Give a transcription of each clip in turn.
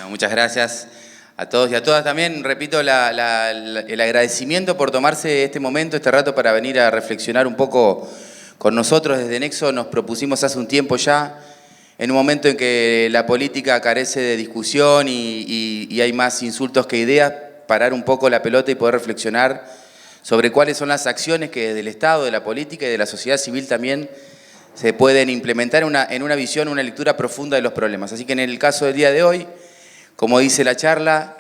Bueno, muchas gracias a todos y a todas. También repito el agradecimiento por tomarse este momento, este rato para venir a reflexionar un poco con nosotros. Desde Nexo nos propusimos hace un tiempo ya, en un momento en que la política carece de discusión y hay más insultos que ideas, parar un poco la pelota y poder reflexionar sobre cuáles son las acciones que desde el Estado, de la política y de la sociedad civil también se pueden implementar en una visión, una lectura profunda de los problemas. Así que en el caso del día de hoy, como dice la charla,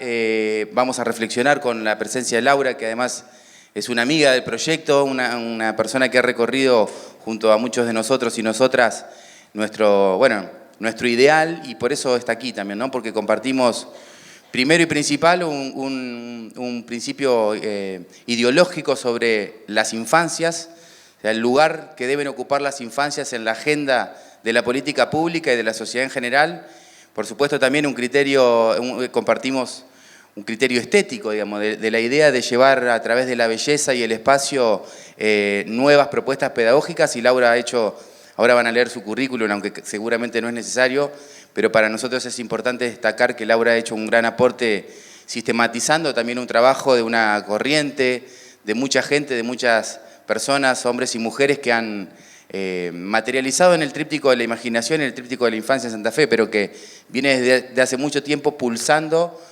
vamos a reflexionar con la presencia de Laura, que además es una amiga del proyecto, una persona que ha recorrido junto a muchos de nosotros y nosotras nuestro ideal, y por eso está aquí también, ¿no? Porque compartimos, primero y principal, un principio ideológico sobre las infancias, o sea, el lugar que deben ocupar las infancias en la agenda de la política pública y de la sociedad en general. Por supuesto también compartimos un criterio estético, digamos, de la idea de llevar a través de la belleza y el espacio nuevas propuestas pedagógicas, y Laura ha hecho, ahora van a leer su currículum, aunque seguramente no es necesario, pero para nosotros es importante destacar que Laura ha hecho un gran aporte sistematizando también un trabajo de una corriente, de mucha gente, de muchas personas, hombres y mujeres que han materializado en el tríptico de la imaginación, en el tríptico de la infancia en Santa Fe, pero que viene desde hace mucho tiempo pulsando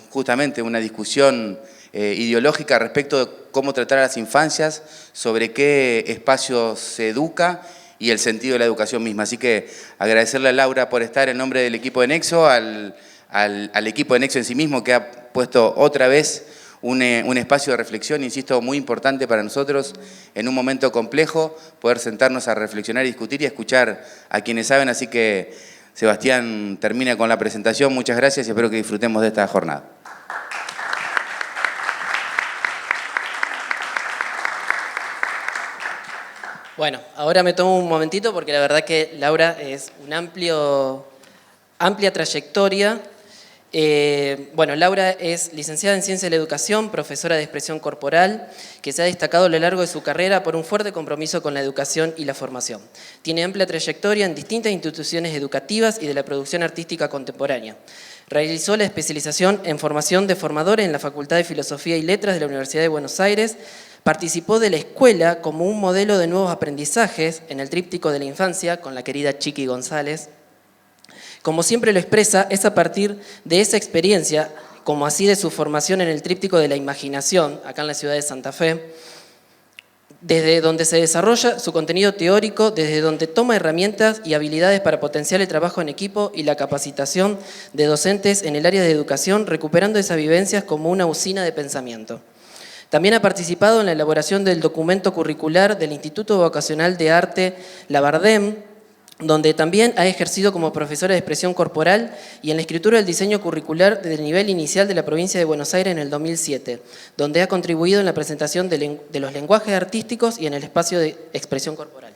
justamente una discusión ideológica respecto de cómo tratar a las infancias, sobre qué espacios se educa y el sentido de la educación misma. Así que agradecerle a Laura por estar en nombre del equipo de Nexo, al equipo de Nexo en sí mismo, que ha puesto otra vez un espacio de reflexión, insisto, muy importante para nosotros, en un momento complejo, poder sentarnos a reflexionar y discutir y escuchar a quienes saben. Así que Sebastián termina con la presentación. Muchas gracias y espero que disfrutemos de esta jornada. Bueno, ahora me tomo un momentito porque la verdad que Laura es una amplia trayectoria. Laura es licenciada en Ciencia de la Educación, profesora de expresión corporal, que se ha destacado a lo largo de su carrera por un fuerte compromiso con la educación y la formación. Tiene amplia trayectoria en distintas instituciones educativas y de la producción artística contemporánea. Realizó la especialización en formación de formadores en la Facultad de Filosofía y Letras de la Universidad de Buenos Aires. Participó de la escuela como un modelo de nuevos aprendizajes en el tríptico de la infancia con la querida Chiqui González. Como siempre lo expresa, es a partir de esa experiencia, como así de su formación en el tríptico de la imaginación, acá en la ciudad de Santa Fe, desde donde se desarrolla su contenido teórico, desde donde toma herramientas y habilidades para potenciar el trabajo en equipo y la capacitación de docentes en el área de educación, recuperando esas vivencias como una usina de pensamiento. También ha participado en la elaboración del documento curricular del Instituto Vocacional de Arte Labardem, donde también ha ejercido como profesora de expresión corporal, y en la escritura del diseño curricular del nivel inicial de la provincia de Buenos Aires en el 2007, donde ha contribuido en la presentación de los lenguajes artísticos y en el espacio de expresión corporal.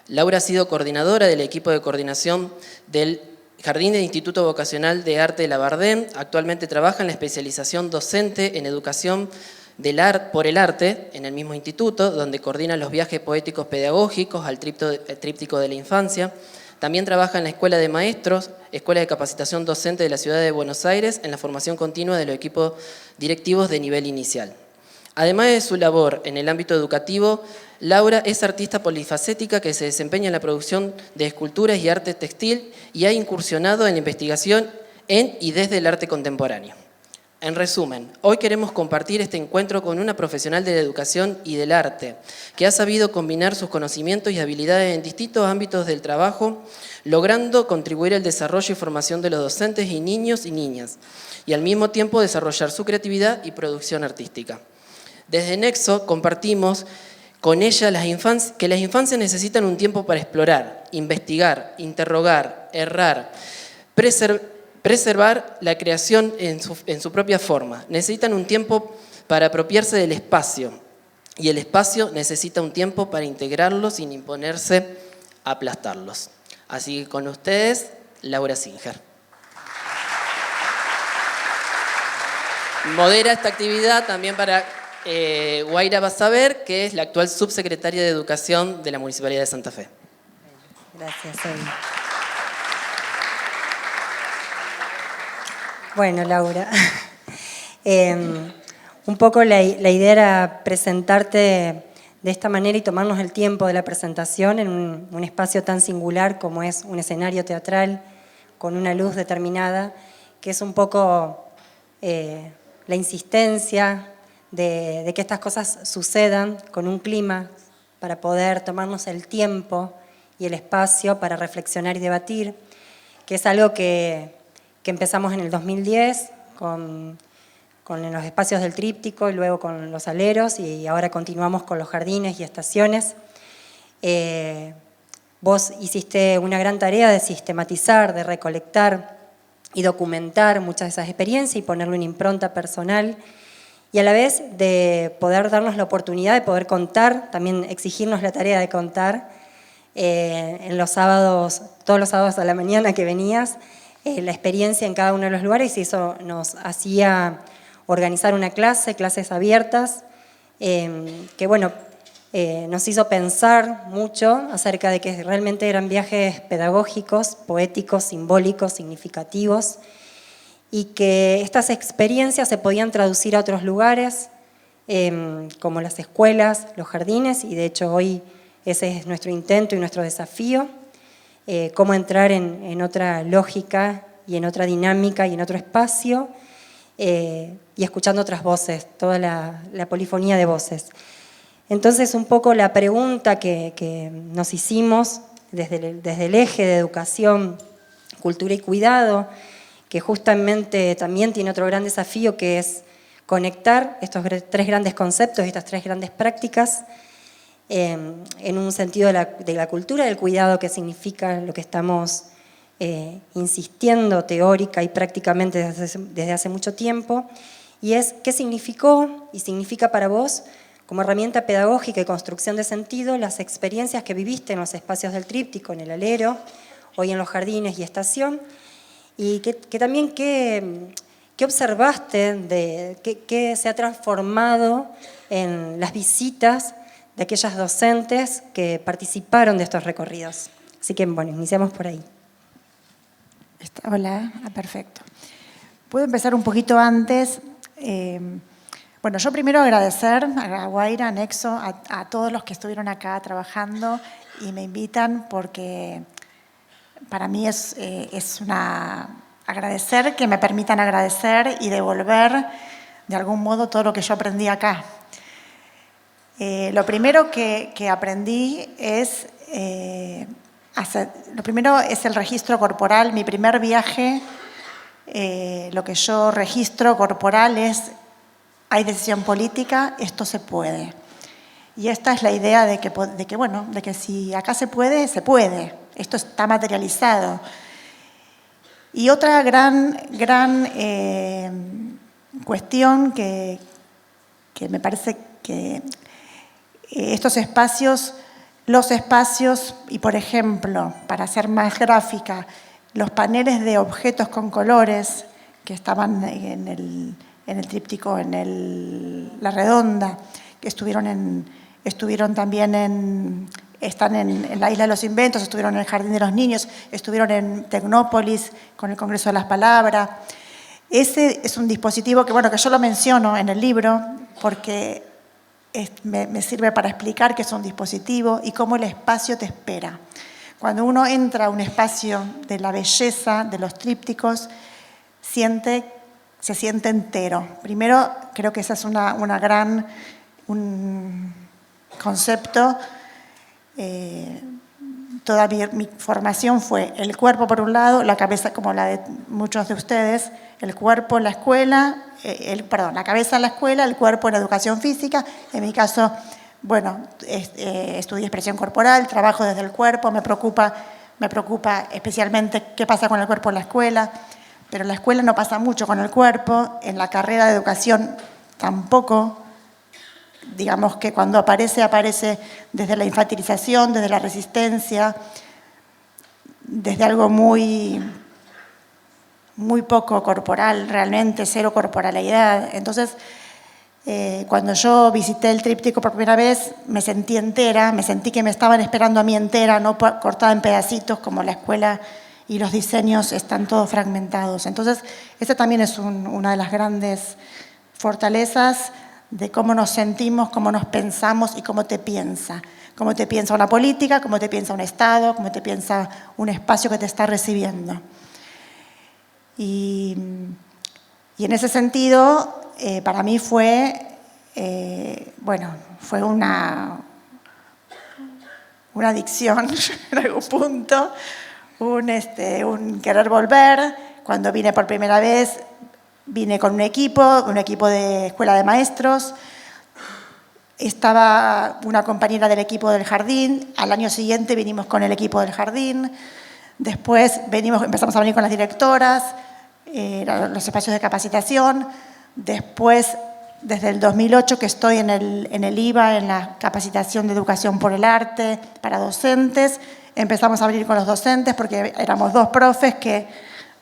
Laura ha sido coordinadora del equipo de coordinación del Jardín del Instituto Vocacional de Arte Labardem. Actualmente trabaja en la especialización docente en educación por el arte en el mismo instituto, donde coordina los viajes poéticos pedagógicos al tríptico de la infancia. También trabaja en la Escuela de Maestros, Escuela de Capacitación Docente de la Ciudad de Buenos Aires, en la formación continua de los equipos directivos de nivel inicial. Además de su labor en el ámbito educativo, Laura es artista polifacética que se desempeña en la producción de esculturas y arte textil, y ha incursionado en la investigación en y desde el arte contemporáneo. En resumen, hoy queremos compartir este encuentro con una profesional de la educación y del arte, que ha sabido combinar sus conocimientos y habilidades en distintos ámbitos del trabajo, logrando contribuir al desarrollo y formación de los docentes y niños y niñas, y al mismo tiempo desarrollar su creatividad y producción artística. Desde Nexo compartimos con ella que las infancias necesitan un tiempo para explorar, investigar, interrogar, errar, preservar la creación en su propia forma. Necesitan un tiempo para apropiarse del espacio, y el espacio necesita un tiempo para integrarlos sin imponerse a aplastarlos. Así que con ustedes, Laura Singer. Modera esta actividad también para Guaira Basaber, que es la actual subsecretaria de Educación de la Municipalidad de Santa Fe. Gracias, Evi. Bueno, Laura, un poco la idea era presentarte de esta manera y tomarnos el tiempo de la presentación en un espacio tan singular como es un escenario teatral con una luz determinada, que es un poco la insistencia de que estas cosas sucedan con un clima para poder tomarnos el tiempo y el espacio para reflexionar y debatir, que es algo que empezamos en el 2010 con los espacios del tríptico y luego con los aleros y ahora continuamos con los jardines y estaciones. Vos hiciste una gran tarea de sistematizar, de recolectar y documentar muchas de esas experiencias y ponerle una impronta personal y a la vez de poder darnos la oportunidad de poder contar, también exigirnos la tarea de contar en los sábados, todos los sábados a la mañana que venías, la experiencia en cada uno de los lugares y eso nos hacía organizar una clases abiertas, que bueno, nos hizo pensar mucho acerca de que realmente eran viajes pedagógicos, poéticos, simbólicos, significativos, y que estas experiencias se podían traducir a otros lugares, como las escuelas, los jardines, y de hecho hoy ese es nuestro intento y nuestro desafío, cómo entrar en otra lógica y en otra dinámica y en otro espacio, y escuchando otras voces, toda la polifonía de voces. Entonces, un poco la pregunta que nos hicimos desde el eje de educación, cultura y cuidado, que justamente también tiene otro gran desafío, que es conectar estos tres grandes conceptos, estas tres grandes prácticas, en un sentido de la cultura del cuidado, que significa lo que estamos insistiendo teórica y prácticamente desde hace mucho tiempo, y es qué significó y significa para vos, como herramienta pedagógica y construcción de sentido, las experiencias que viviste en los espacios del tríptico, en el alero, hoy en los jardines y estación, y que también qué observaste, qué se ha transformado en las visitas de aquellas docentes que participaron de estos recorridos. Así que, bueno, iniciamos por ahí. Hola, perfecto. Puedo empezar un poquito antes. Bueno, yo primero agradecer a Guaira, a Nexo, a todos los que estuvieron acá trabajando y me invitan porque para mí es agradecer que me permitan agradecer y devolver de algún modo todo lo que yo aprendí acá. Lo primero que aprendí es lo primero es el registro corporal. Mi primer viaje, lo que yo registro corporal es: hay decisión política, esto se puede. Y esta es la idea de que si acá se puede, se puede. Esto está materializado. Y otra gran cuestión que me parece que estos espacios, los espacios, y por ejemplo, para ser más gráfica, los paneles de objetos con colores que estaban en el tríptico, la redonda, que estuvieron también están en la Isla de los Inventos, estuvieron en el Jardín de los Niños, estuvieron en Tecnópolis con el Congreso de las Palabras. Ese es un dispositivo que yo lo menciono en el libro porque me sirve para explicar qué es un dispositivo y cómo el espacio te espera. Cuando uno entra a un espacio de la belleza de los trípticos, se siente entero. Primero, creo que ese es un concepto. Toda mi formación fue el cuerpo por un lado, la cabeza como la de muchos de ustedes, el cuerpo en la escuela, la cabeza en la escuela, el cuerpo en la educación física. En mi caso, estudié expresión corporal, trabajo desde el cuerpo, me preocupa especialmente qué pasa con el cuerpo en la escuela, pero en la escuela no pasa mucho con el cuerpo, en la carrera de educación tampoco. Digamos que cuando aparece desde la infantilización, desde la resistencia, desde algo muy poco corporal, realmente cero corporalidad. Entonces, cuando yo visité el tríptico por primera vez, me sentí entera, me sentí que me estaban esperando a mí entera, no cortada en pedacitos como la escuela y los diseños están todos fragmentados. Entonces, esa también es una de las grandes fortalezas de cómo nos sentimos, cómo nos pensamos y cómo te piensa. Cómo te piensa una política, cómo te piensa un Estado, cómo te piensa un espacio que te está recibiendo. Y en ese sentido, para mí fue una adicción en algún punto, un querer volver. Cuando vine por primera vez, vine con un equipo de escuela de maestros. Estaba una compañera del equipo del jardín. Al año siguiente vinimos con el equipo del jardín. Después empezamos a venir con las directoras, los espacios de capacitación. Después, desde el 2008 que estoy en el IVA, en la capacitación de educación por el arte para docentes, empezamos a venir con los docentes porque éramos 2 profes que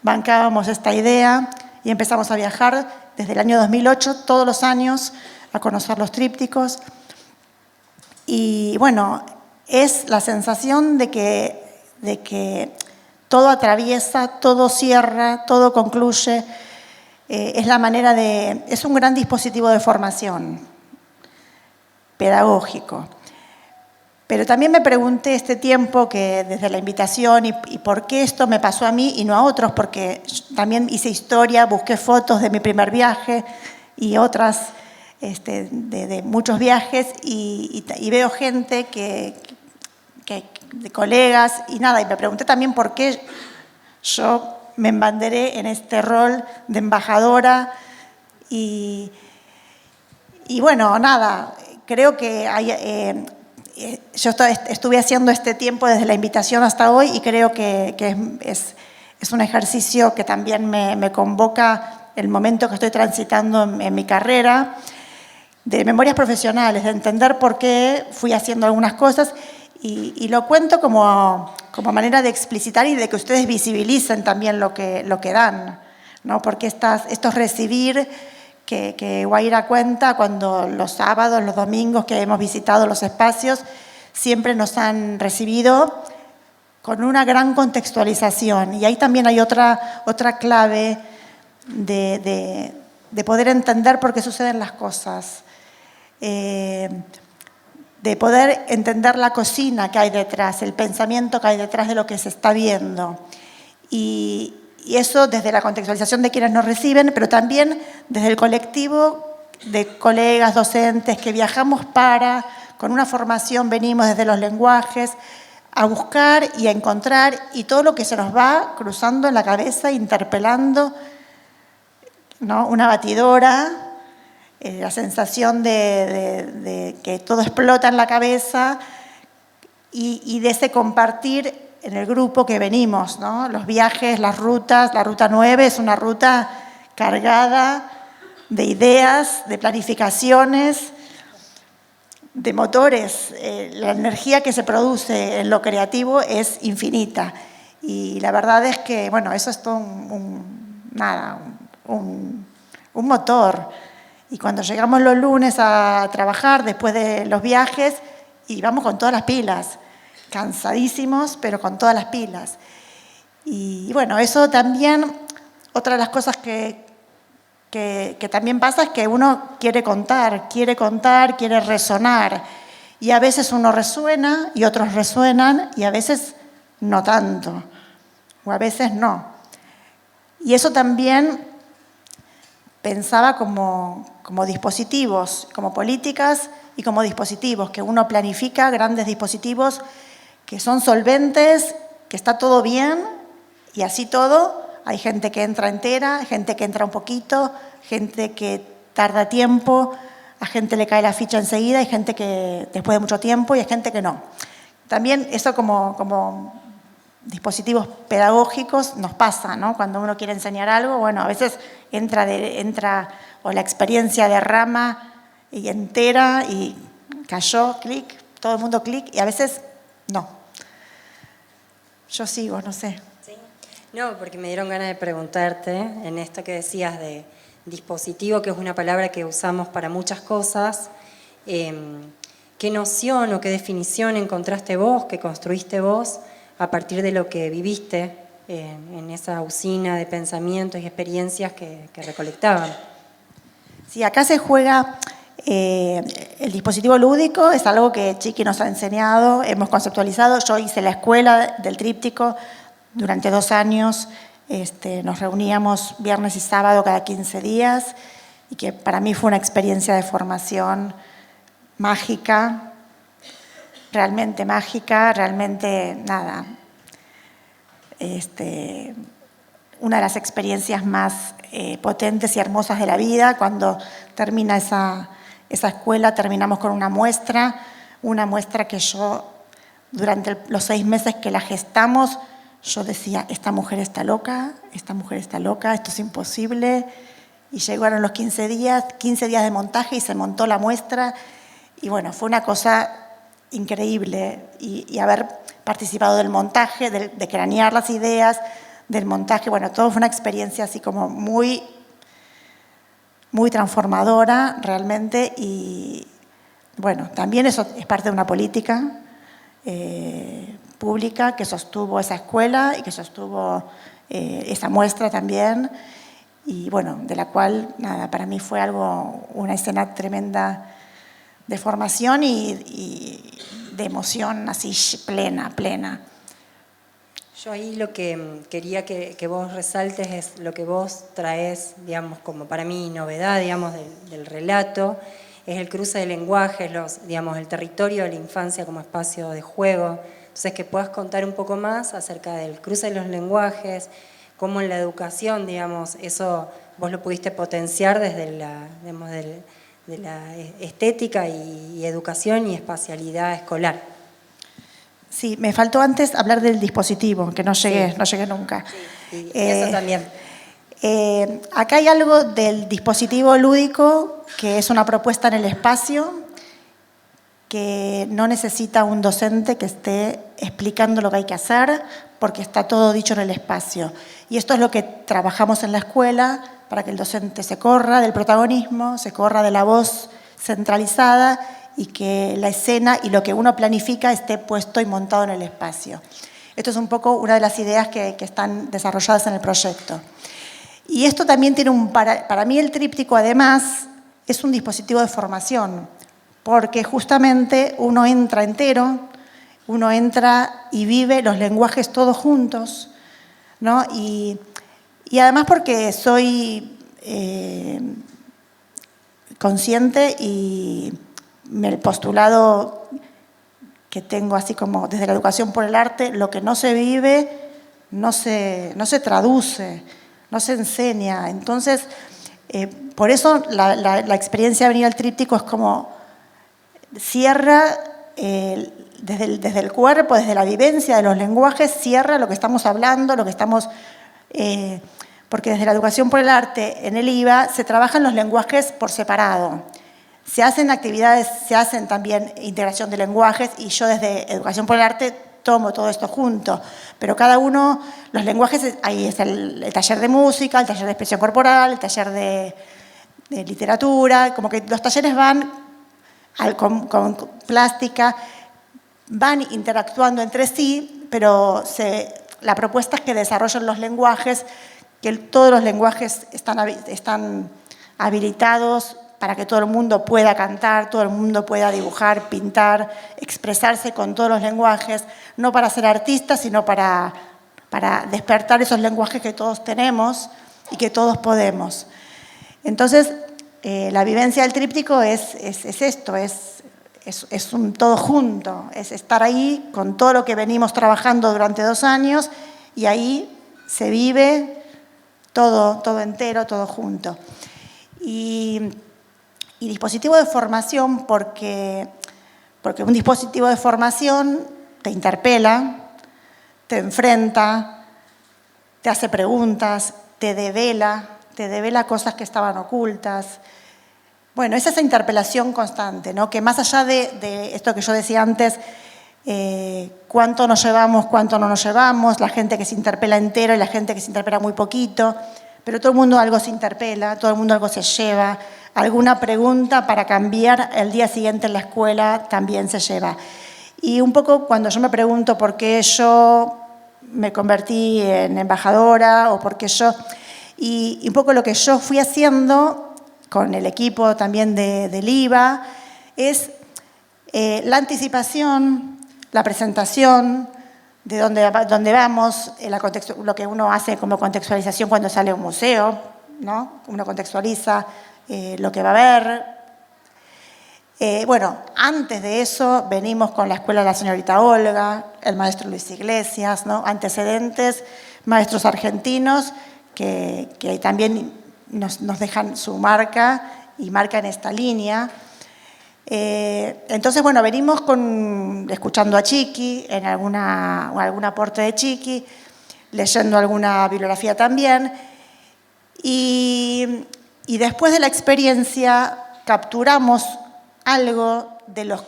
bancábamos esta idea y empezamos a viajar desde el año 2008, todos los años, a conocer los trípticos. Y bueno, es la sensación de que todo atraviesa, todo cierra, todo concluye. Es un gran dispositivo de formación pedagógico. Pero también me pregunté este tiempo que desde la invitación y por qué esto me pasó a mí y no a otros, porque también hice historia, busqué fotos de mi primer viaje y otras de muchos viajes y veo gente de colegas y nada, y me pregunté también por qué yo me embanderé en este rol de embajadora y bueno, nada, creo que yo estuve haciendo este tiempo desde la invitación hasta hoy y creo que es un ejercicio que también me convoca el momento que estoy transitando en mi carrera, de memorias profesionales, de entender por qué fui haciendo algunas cosas y lo cuento como manera de explicitar y de que ustedes visibilicen también lo que dan, ¿no? Porque estos recibir que Guaira cuenta cuando los sábados, los domingos que hemos visitado los espacios, siempre nos han recibido con una gran contextualización. Y ahí también hay otra clave de poder entender por qué suceden las cosas. De poder entender la cocina que hay detrás, el pensamiento que hay detrás de lo que se está viendo. Y eso desde la contextualización de quienes nos reciben, pero también desde el colectivo de colegas, docentes, que viajamos con una formación, venimos desde los lenguajes, a buscar y a encontrar, y todo lo que se nos va cruzando en la cabeza, interpelando, ¿no? Una batidora, la sensación de que todo explota en la cabeza y de ese compartir en el grupo que venimos, ¿no? Los viajes, las rutas, la ruta 9 es una ruta cargada de ideas, de planificaciones, de motores. La energía que se produce en lo creativo es infinita. Y la verdad es que, bueno, eso es todo un motor. Y cuando llegamos los lunes a trabajar, después de los viajes, y vamos con todas las pilas, cansadísimos, pero con todas las pilas. Y bueno, eso también, otra de las cosas que también pasa es que uno quiere contar, quiere resonar. Y a veces uno resuena y otros resuenan y a veces no tanto, o a veces no. Y eso también pensaba como dispositivos, como políticas y como dispositivos, que uno planifica grandes dispositivos que son solventes, que está todo bien y así todo. Hay gente que entra entera, gente que entra un poquito, gente que tarda tiempo, a gente le cae la ficha enseguida, hay gente que después de mucho tiempo y hay gente que no. También eso como dispositivos pedagógicos nos pasa, ¿no? Cuando uno quiere enseñar algo, bueno, a veces entra o la experiencia derrama y entera y cayó, clic, todo el mundo clic, y a veces no. Yo sigo, no sé. ¿Sí? No, porque me dieron ganas de preguntarte en esto que decías de dispositivo, que es una palabra que usamos para muchas cosas. ¿Qué noción o qué definición encontraste vos, que construiste vos, a partir de lo que viviste en esa usina de pensamientos y experiencias que recolectaban. Sí, acá se juega el dispositivo lúdico, es algo que Chiqui nos ha enseñado, hemos conceptualizado. Yo hice la escuela del tríptico durante 2 años, nos reuníamos viernes y sábado cada 15 días y que para mí fue una experiencia de formación mágica, realmente nada. Una de las experiencias más potentes y hermosas de la vida. Cuando termina esa escuela, terminamos con una muestra que yo, durante los 6 meses que la gestamos, yo decía, esta mujer está loca, esto es imposible. Y llegaron los 15 días de montaje y se montó la muestra. Y bueno, fue una cosa increíble. Y haber participado del montaje, de cranear las ideas, del montaje, bueno, todo fue una experiencia así como muy, muy transformadora realmente. Y bueno, también eso es parte de una política pública que sostuvo esa escuela y que sostuvo esa muestra también. Y bueno, de la cual, nada, para mí fue una escena tremenda de formación y de emoción así plena. Yo ahí lo que quería que vos resaltes es lo que vos traes, digamos, como para mí novedad, digamos, del relato, es el cruce de lenguajes, digamos, el territorio de la infancia como espacio de juego. Entonces, que puedas contar un poco más acerca del cruce de los lenguajes, cómo en la educación, digamos, eso vos lo pudiste potenciar desde digamos, de la estética y educación y espacialidad escolar. Sí, me faltó antes hablar del dispositivo, que no llegué nunca. Sí, y eso también. Acá hay algo del dispositivo lúdico, que es una propuesta en el espacio, que no necesita un docente que esté explicando lo que hay que hacer, porque está todo dicho en el espacio. Y esto es lo que trabajamos en la escuela, para que el docente se corra del protagonismo, se corra de la voz centralizada y que la escena y lo que uno planifica esté puesto y montado en el espacio. Esto es un poco una de las ideas que están desarrolladas en el proyecto. Y esto también tiene para mí el tríptico además es un dispositivo de formación, porque justamente uno entra entero, uno entra y vive los lenguajes todos juntos, ¿no? Y además porque soy consciente y el postulado que tengo así como desde la educación por el arte, lo que no se vive no se traduce, no se enseña. Entonces, por eso la experiencia de venir al tríptico es como cierra desde el cuerpo, desde la vivencia de los lenguajes, cierra lo que estamos hablando, lo que estamos... porque desde la educación por el arte en el IVA se trabajan los lenguajes por separado. Se hacen actividades, se hacen también integración de lenguajes y yo desde educación por el arte tomo todo esto junto. Pero cada uno, los lenguajes, ahí está el taller de música, el taller de expresión corporal, el taller de literatura, como que los talleres van con plástica, van interactuando entre sí, pero la propuesta es que desarrollen los lenguajes, que todos los lenguajes están habilitados para que todo el mundo pueda cantar, todo el mundo pueda dibujar, pintar, expresarse con todos los lenguajes, no para ser artistas, sino para despertar esos lenguajes que todos tenemos y que todos podemos. Entonces, la vivencia del tríptico es esto, es un todo junto, es estar ahí con todo lo que venimos trabajando durante 2 años y ahí se vive todo entero, todo junto. Y dispositivo de formación porque un dispositivo de formación te interpela, te enfrenta, te hace preguntas, te devela cosas que estaban ocultas. Bueno, es esa interpelación constante, ¿no? Que más allá de esto que yo decía antes, cuánto nos llevamos, cuánto no nos llevamos, la gente que se interpela entero y la gente que se interpela muy poquito, pero todo el mundo algo se interpela, todo el mundo algo se lleva, alguna pregunta para cambiar el día siguiente en la escuela también se lleva. Y un poco cuando yo me pregunto por qué yo me convertí en embajadora o porque yo... Y un poco lo que yo fui haciendo con el equipo también del IVA es la anticipación, la presentación de dónde vamos, lo que uno hace como contextualización cuando sale a un museo, ¿no? Uno contextualiza lo que va a ver. Bueno, antes de eso venimos con la escuela de la señorita Olga, el maestro Luis Iglesias, ¿no? Antecedentes, maestros argentinos que también nos dejan su marca y marcan esta línea. Entonces, bueno, venimos escuchando a Chiqui, en algún aporte de Chiqui, leyendo alguna bibliografía también, y después de la experiencia capturamos algo de lo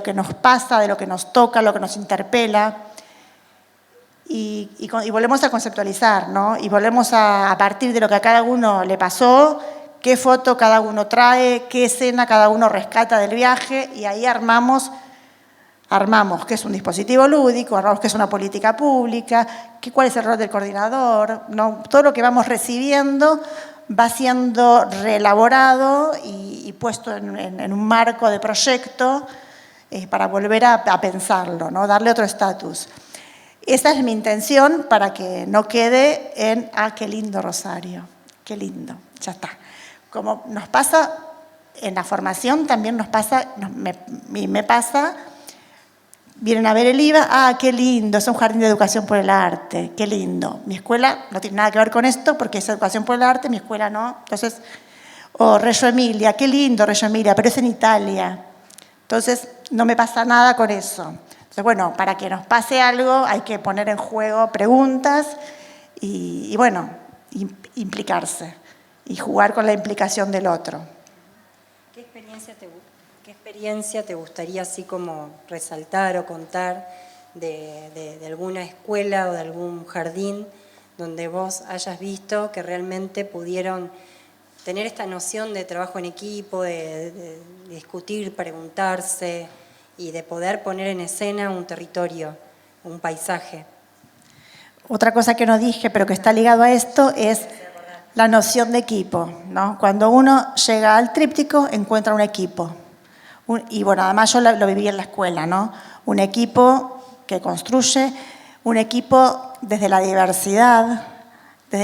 que nos pasa, de lo que nos toca, lo que nos interpela, y volvemos a conceptualizar, ¿no? Y volvemos a partir de lo que a cada uno le pasó, qué foto cada uno trae, qué escena cada uno rescata del viaje, y ahí armamos qué es un dispositivo lúdico, armamos qué es una política pública, cuál es el rol del coordinador, ¿no? Todo lo que vamos recibiendo va siendo reelaborado y puesto en un marco de proyecto para volver a pensarlo, ¿no? Darle otro estatus. Esa es mi intención para que no quede en, qué lindo Rosario, qué lindo, ya está. Como nos pasa en la formación, también nos pasa, me pasa, vienen a ver el IVA, qué lindo, es un jardín de educación por el arte, qué lindo. Mi escuela no tiene nada que ver con esto porque es educación por el arte, mi escuela no. Entonces, Reggio Emilia, qué lindo Reggio Emilia, pero es en Italia. Entonces, no me pasa nada con eso. Entonces, bueno, para que nos pase algo hay que poner en juego preguntas y bueno, implicarse y jugar con la implicación del otro. ¿Qué experiencia te gustaría así como resaltar o contar de alguna escuela o de algún jardín donde vos hayas visto que realmente pudieron tener esta noción de trabajo en equipo, de discutir, preguntarse y de poder poner en escena un territorio, un paisaje? Otra cosa que no dije, pero que está ligado a esto, es la noción de equipo, ¿no? Cuando uno llega al tríptico, encuentra un equipo. Y bueno, además yo lo viví en la escuela, ¿no? Un equipo que construye, un equipo desde la diversidad,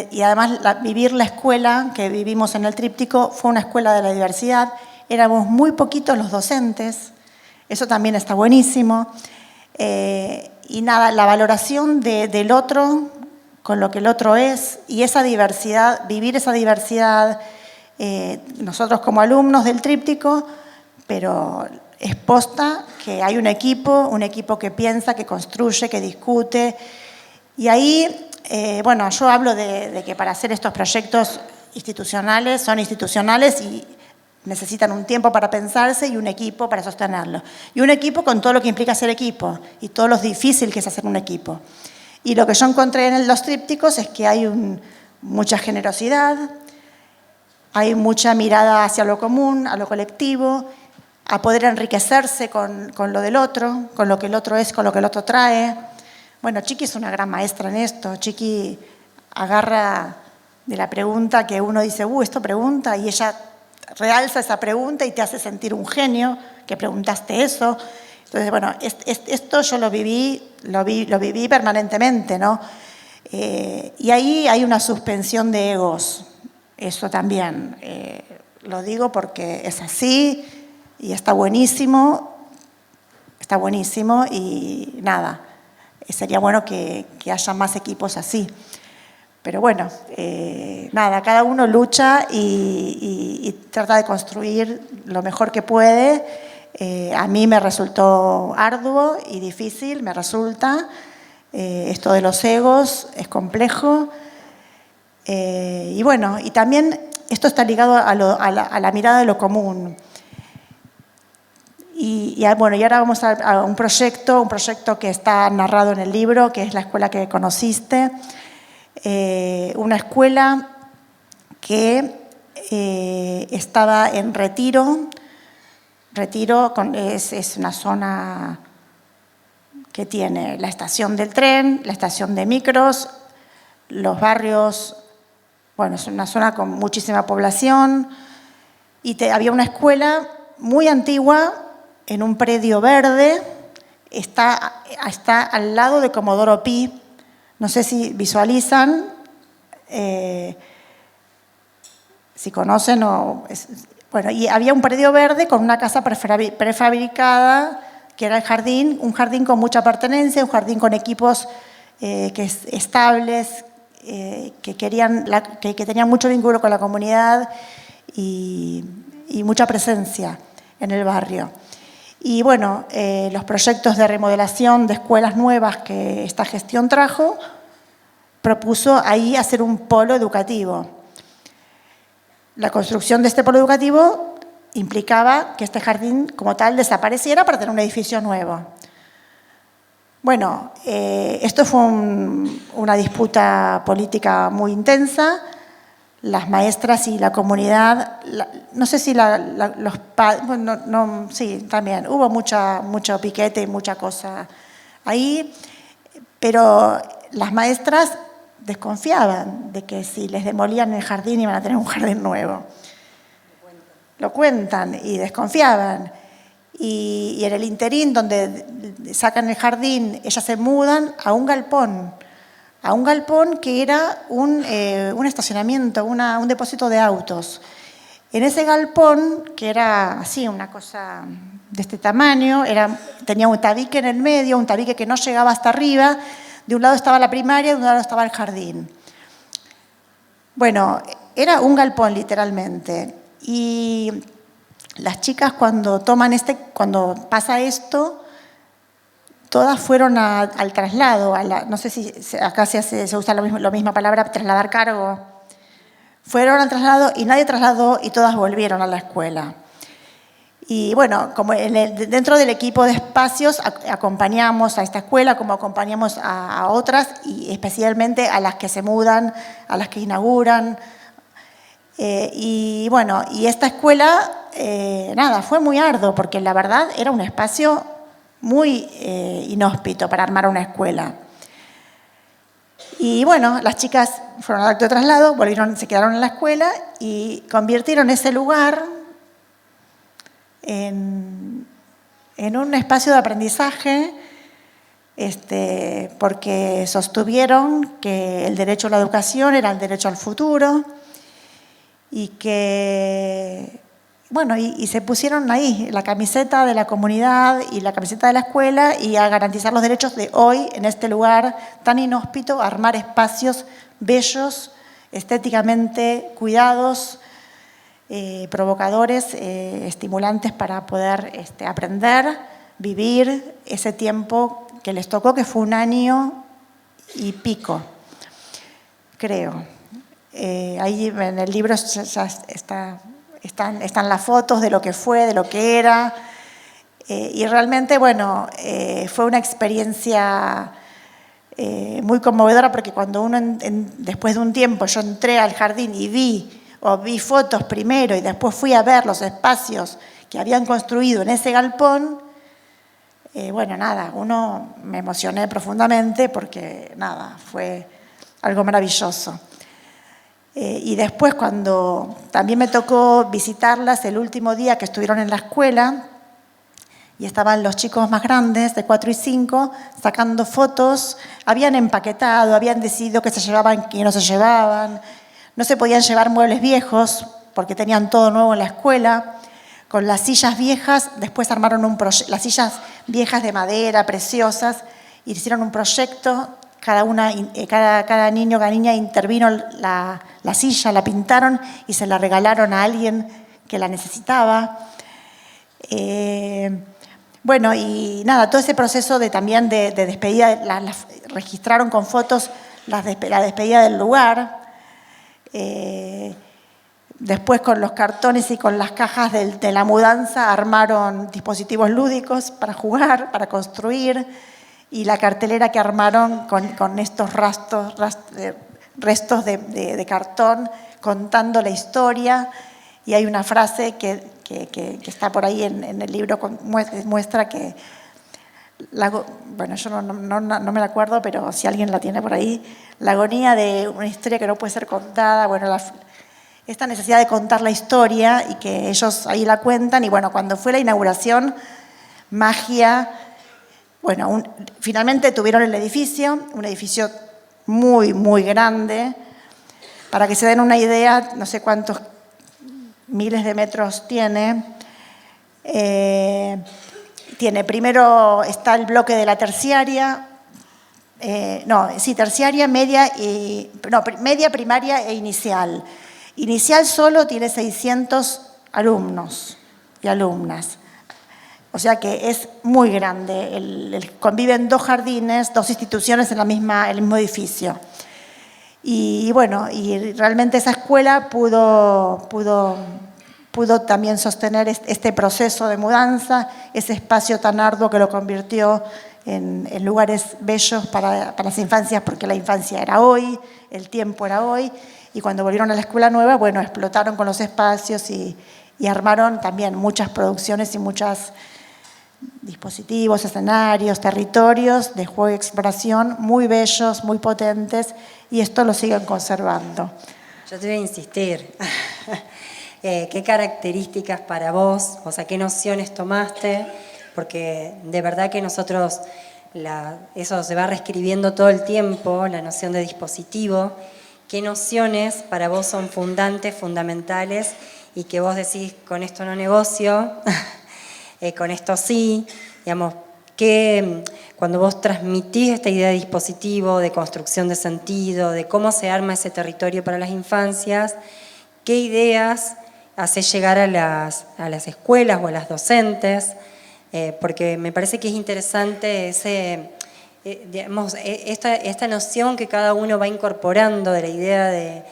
y además vivir la escuela que vivimos en el tríptico fue una escuela de la diversidad, éramos muy poquitos los docentes, eso también está buenísimo. Y nada, la valoración del otro con lo que el otro es, y esa diversidad, vivir esa diversidad, nosotros como alumnos del tríptico, pero es posta que hay un equipo que piensa, que construye, que discute. Y ahí, bueno, yo hablo de que para hacer estos proyectos institucionales, son institucionales y necesitan un tiempo para pensarse y un equipo para sostenerlo. Y un equipo con todo lo que implica ser equipo y todo lo difícil que es hacer un equipo. Y lo que yo encontré en los trípticos es que hay mucha generosidad, hay mucha mirada hacia lo común, a lo colectivo, a poder enriquecerse con lo del otro, con lo que el otro es, con lo que el otro trae. Bueno, Chiqui es una gran maestra en esto. Chiqui agarra de la pregunta que uno dice, esto pregunta, y ella realza esa pregunta y te hace sentir un genio, que preguntaste eso. Entonces, bueno, esto yo lo viví permanentemente, ¿no? Y ahí hay una suspensión de egos, eso también. Lo digo porque es así y está buenísimo y nada, sería bueno que haya más equipos así. Pero bueno, nada, cada uno lucha y trata de construir lo mejor que puede. A mí me resultó arduo y difícil, me resulta. Esto de los egos es complejo. Y bueno, y también esto está ligado a la mirada de lo común. Bueno, y ahora vamos a un proyecto que está narrado en el libro, que es la escuela que conociste. Una escuela que estaba en Retiro es una zona que tiene la estación del tren, la estación de micros, los barrios, bueno, es una zona con muchísima población, y había una escuela muy antigua en un predio verde, está al lado de Comodoro Pi, no sé si visualizan, si conocen bueno, y había un predio verde con una casa prefabricada, que era el jardín, un jardín con mucha pertenencia, un jardín con equipos estables, que tenían mucho vínculo con la comunidad y mucha presencia en el barrio. Y bueno, los proyectos de remodelación de escuelas nuevas que esta gestión trajo, propuso ahí hacer un polo educativo. La construcción de este polo educativo implicaba que este jardín como tal desapareciera para tener un edificio nuevo. Bueno, esto fue una disputa política muy intensa. Las maestras y la comunidad, no sé si los padres, bueno, sí, también hubo mucho piquete y mucha cosa ahí, pero las maestras desconfiaban de que si les demolían el jardín iban a tener un jardín nuevo. Lo cuentan y desconfiaban. Y en el interín, donde sacan el jardín, ellas se mudan a un galpón que era un estacionamiento, un depósito de autos. En ese galpón, que era así, una cosa de este tamaño, tenía un tabique en el medio, un tabique que no llegaba hasta arriba. De un lado estaba la primaria, de un lado estaba el jardín. Bueno, era un galpón literalmente. Y las chicas cuando pasa esto, todas fueron al traslado, no sé si acá se usa la misma palabra, trasladar cargo. Fueron al traslado y nadie trasladó y todas volvieron a la escuela. Y bueno, como dentro del equipo de espacios acompañamos a esta escuela como acompañamos a otras y especialmente a las que se mudan, a las que inauguran. Y bueno, y esta escuela, fue muy arduo porque la verdad era un espacio muy inhóspito para armar una escuela. Y bueno, las chicas fueron al acto de traslado, se quedaron en la escuela y convirtieron ese lugar en un espacio de aprendizaje, porque sostuvieron que el derecho a la educación era el derecho al futuro y que, bueno, y se pusieron ahí la camiseta de la comunidad y la camiseta de la escuela y a garantizar los derechos de hoy en este lugar tan inhóspito, a armar espacios bellos, estéticamente cuidados, provocadores, estimulantes para poder aprender, vivir ese tiempo que les tocó, que fue 1 año y pico, creo. Ahí en el libro ya están las fotos de lo que fue, de lo que era, y realmente, bueno, fue una experiencia muy conmovedora porque cuando después de un tiempo yo entré al jardín y vi fotos primero y después fui a ver los espacios que habían construido en ese galpón, me emocioné profundamente porque, fue algo maravilloso. Y después cuando también me tocó visitarlas el último día que estuvieron en la escuela y estaban los chicos más grandes, de 4 y 5, sacando fotos, habían empaquetado, habían decidido qué se llevaban, qué no se llevaban. No se podían llevar muebles viejos porque tenían todo nuevo en la escuela. Con las sillas viejas, después armaron las sillas viejas de madera, preciosas, hicieron un proyecto. Cada niño, cada niña intervino la silla, la pintaron y se la regalaron a alguien que la necesitaba. Todo ese proceso también de despedida, registraron con fotos la despedida del lugar. Después con los cartones y con las cajas de la mudanza armaron dispositivos lúdicos para jugar, para construir, y la cartelera que armaron con estos restos de cartón contando la historia. Y hay una frase que está por ahí en el libro, muestra que bueno, yo no me la acuerdo, pero si alguien la tiene por ahí, la agonía de una historia que no puede ser contada, bueno, esta necesidad de contar la historia y que ellos ahí la cuentan, y bueno, cuando fue la inauguración, magia, bueno, finalmente tuvieron el edificio, un edificio muy, muy grande. Para que se den una idea, no sé cuántos miles de metros tiene. Primero está el bloque de la terciaria, terciaria, media, media, primaria e inicial. Inicial solo tiene 600 alumnos y alumnas. O sea que es muy grande. Conviven 2 jardines, 2 instituciones en el mismo edificio. Y bueno, y realmente esa escuela pudo también sostener este proceso de mudanza, ese espacio tan arduo que lo convirtió en lugares bellos para las infancias, porque la infancia era hoy, el tiempo era hoy, y cuando volvieron a la escuela nueva, bueno, explotaron con los espacios y armaron también muchas producciones y muchos dispositivos, escenarios, territorios de juego y exploración muy bellos, muy potentes, y esto lo siguen conservando. Yo te voy a insistir. ¿Qué características para vos, o sea, qué nociones tomaste? Porque de verdad que nosotros, eso se va reescribiendo todo el tiempo, la noción de dispositivo. ¿Qué nociones para vos son fundamentales y que vos decís, con esto no negocio, con esto sí? Digamos, cuando vos transmitís esta idea de dispositivo, de construcción de sentido, de cómo se arma ese territorio para las infancias, ¿qué ideas haces llegar a las escuelas o a las docentes? Porque me parece que es interesante esta noción que cada uno va incorporando de la idea de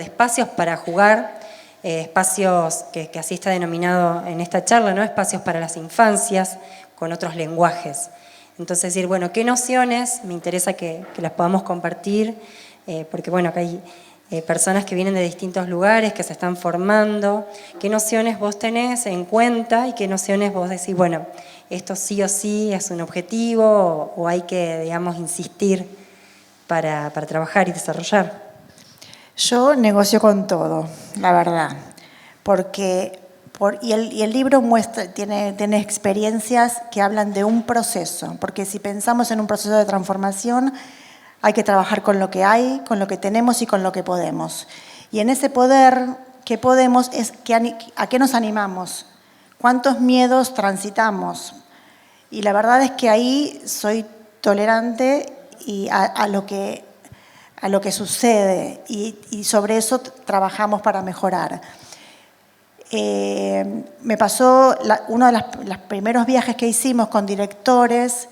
espacios para jugar, espacios que así está denominado en esta charla, ¿no? Espacios para las infancias con otros lenguajes. Entonces, decir, bueno, ¿qué nociones? Me interesa que las podamos compartir, porque bueno, acá hay personas que vienen de distintos lugares, que se están formando. ¿Qué nociones vos tenés en cuenta y qué nociones vos decís, bueno, esto sí o sí es un objetivo o hay que, digamos, insistir para trabajar y desarrollar? Yo negocio con todo, la verdad, porque el libro tiene experiencias que hablan de un proceso, porque si pensamos en un proceso de transformación, hay que trabajar con lo que hay, con lo que tenemos y con lo que podemos. Y en ese poder que podemos es a qué nos animamos, cuántos miedos transitamos. Y la verdad es que ahí soy tolerante y a lo que sucede y sobre eso trabajamos para mejorar. Me pasó uno de los primeros viajes que hicimos con directoras,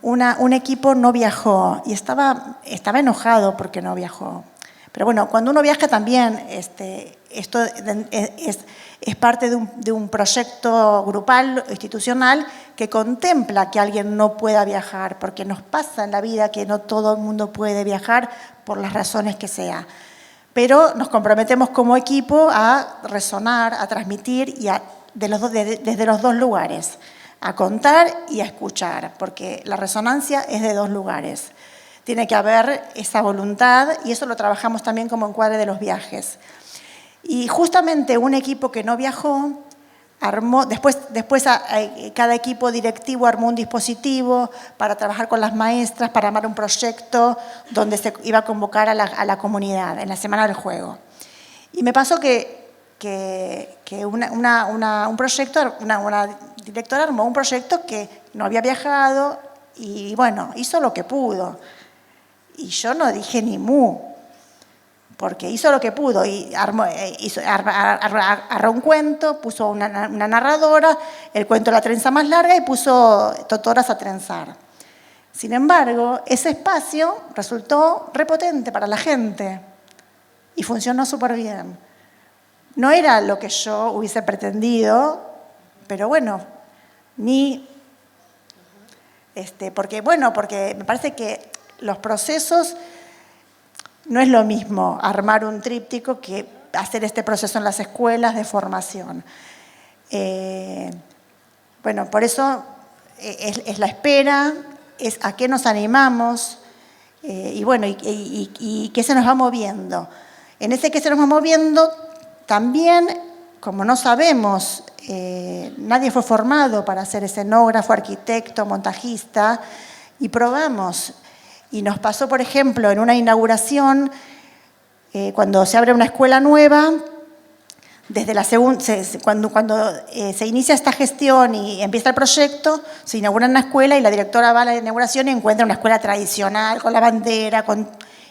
un equipo no viajó y estaba enojado porque no viajó. Pero bueno, cuando uno viaja también, esto es parte de un proyecto grupal, institucional, que contempla que alguien no pueda viajar, porque nos pasa en la vida que no todo el mundo puede viajar por las razones que sea. Pero nos comprometemos como equipo a resonar, a transmitir desde los 2 lugares, a contar y a escuchar, porque la resonancia es de 2 lugares. Tiene que haber esa voluntad y eso lo trabajamos también como encuadre de los viajes. Y justamente un equipo que no viajó, después cada equipo directivo armó un dispositivo para trabajar con las maestras, para armar un proyecto donde se iba a convocar a la comunidad en la Semana del Juego. Y me pasó que un proyecto, una directora armó un proyecto que no había viajado y bueno, hizo lo que pudo. Y yo no dije ni mu, porque hizo lo que pudo y agarró un cuento, puso una narradora, el cuento la trenza más larga y puso totoras a trenzar. Sin embargo, ese espacio resultó repotente para la gente y funcionó súper bien. No era lo que yo hubiese pretendido, pero bueno, porque me parece que los procesos no es lo mismo armar un tríptico que hacer este proceso en las escuelas de formación. Bueno, por eso es la espera, es a qué nos animamos y bueno, y qué se nos va moviendo. En ese que se nos va moviendo, también, como no sabemos, nadie fue formado para ser escenógrafo, arquitecto, montajista, y probamos. Y nos pasó, por ejemplo, en una inauguración, cuando se abre una escuela nueva, desde la cuando se inicia esta gestión y empieza el proyecto, se inaugura una escuela y la directora va a la inauguración y encuentra una escuela tradicional, con la bandera,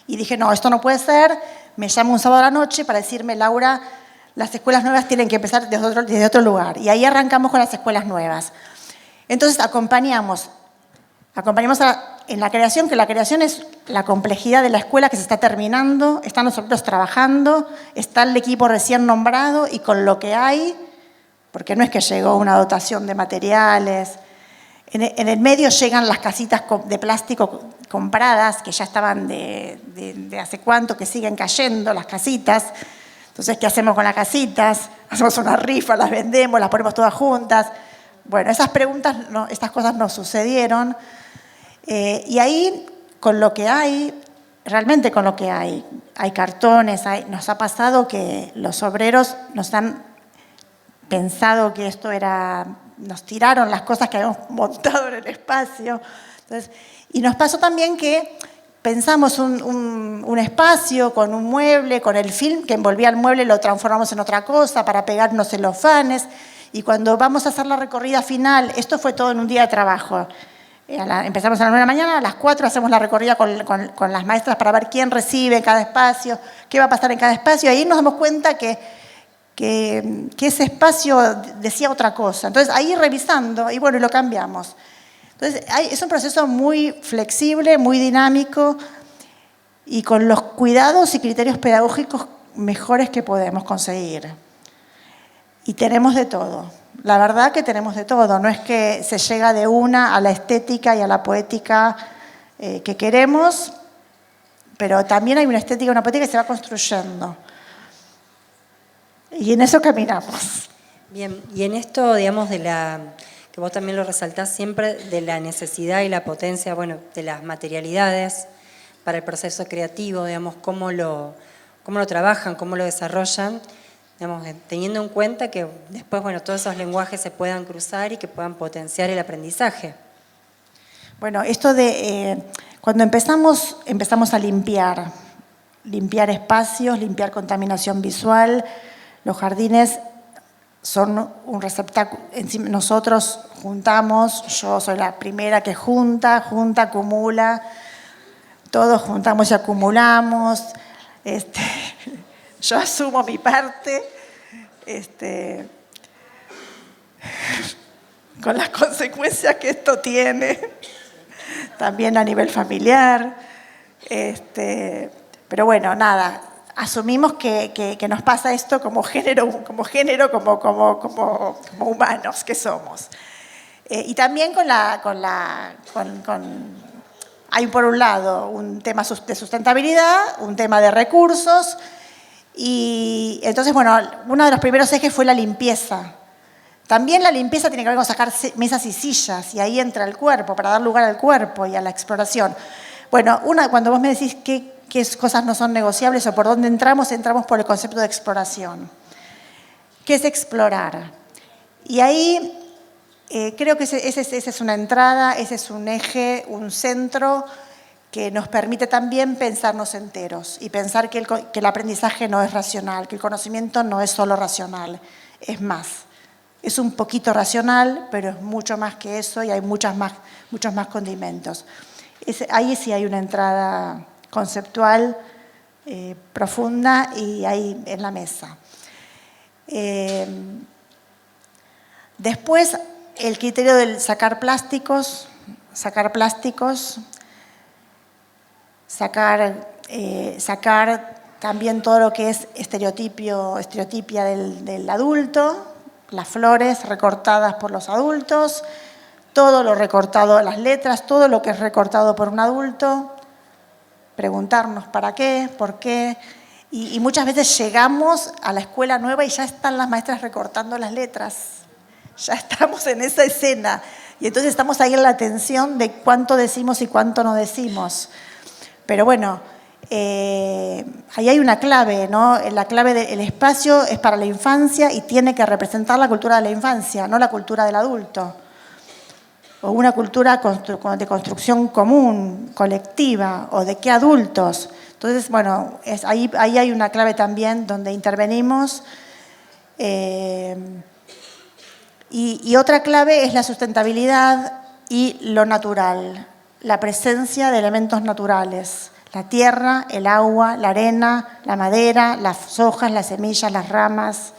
y dije, no, esto no puede ser. Me llama un sábado a la noche para decirme, Laura, las escuelas nuevas tienen que empezar desde otro lugar. Y ahí arrancamos con las escuelas nuevas. Entonces acompañamos en la creación, que la creación es la complejidad de la escuela que se está terminando, están nosotros trabajando, está el equipo recién nombrado y con lo que hay, porque no es que llegó una dotación de materiales. En el medio llegan las casitas de plástico compradas, que ya estaban de hace cuánto, que siguen cayendo las casitas. Entonces, ¿qué hacemos con las casitas? Hacemos una rifa, las vendemos, las ponemos todas juntas. Bueno, esas preguntas, estas cosas no sucedieron. Y ahí, con lo que hay, realmente con lo que hay cartones, nos ha pasado que los obreros nos han pensado que esto era, nos tiraron las cosas que habíamos montado en el espacio. Entonces, y nos pasó también que pensamos un espacio con un mueble, con el film que envolvía el mueble, lo transformamos en otra cosa para pegarnos celofanes. Y cuando vamos a hacer la recorrida final, esto fue todo en un día de trabajo. Empezamos a las 9 de la mañana, a las 4 hacemos la recorrida con las maestras para ver quién recibe en cada espacio, qué va a pasar en cada espacio. Y ahí nos damos cuenta que ese espacio decía otra cosa. Entonces, ahí revisando, y bueno, lo cambiamos. Entonces, es un proceso muy flexible, muy dinámico y con los cuidados y criterios pedagógicos mejores que podemos conseguir. Y tenemos de todo. La verdad que tenemos de todo. No es que se llega de una a la estética y a la poética que queremos, pero también hay una estética y una poética que se va construyendo. Y en eso caminamos. Bien, y en esto, digamos, que vos también lo resaltás siempre, de la necesidad y la potencia, bueno, de las materialidades para el proceso creativo, digamos, cómo lo trabajan, cómo lo desarrollan, digamos, teniendo en cuenta que después, bueno, todos esos lenguajes se puedan cruzar y que puedan potenciar el aprendizaje. Bueno, esto de cuando empezamos a limpiar espacios, limpiar contaminación visual, los jardines son un receptáculo. Nosotros juntamos, yo soy la primera que junta, acumula, todos juntamos y acumulamos. Yo asumo mi parte, con las consecuencias que esto tiene, también a nivel familiar. Pero bueno, nada, asumimos que nos pasa esto como humanos que somos. Y también hay por un lado un tema de sustentabilidad, un tema de recursos. Y entonces, bueno, uno de los primeros ejes fue la limpieza. También la limpieza tiene que ver con sacar mesas y sillas, y ahí entra el cuerpo, para dar lugar al cuerpo y a la exploración. Bueno, cuando vos me decís qué cosas no son negociables o por dónde entramos por el concepto de exploración. ¿Qué es explorar? Y ahí creo que esa es una entrada, ese es un eje, un centro que nos permite también pensarnos enteros y pensar que el aprendizaje no es racional, que el conocimiento no es solo racional, es más. Es un poquito racional, pero es mucho más que eso y hay muchos más condimentos. Ahí sí hay una entrada conceptual profunda y ahí en la mesa. Después, el criterio del sacar plásticos, sacar también todo lo que es estereotipia del adulto, las flores recortadas por los adultos, todo lo recortado, las letras, todo lo que es recortado por un adulto, preguntarnos para qué, por qué, y muchas veces llegamos a la escuela nueva y ya están las maestras recortando las letras. ya estamos en esa escena. Y entonces estamos ahí en la tensión de cuánto decimos y cuánto no decimos. Pero bueno, ahí hay una clave, ¿no? La clave del espacio es para la infancia y tiene que representar la cultura de la infancia, no la cultura del adulto. O una cultura de construcción común, colectiva, o de qué adultos. Entonces, bueno, ahí hay una clave también donde intervenimos. Y otra clave es la sustentabilidad y lo natural, la presencia de elementos naturales, la tierra, el agua, la arena, la madera, las hojas, las semillas, las ramas,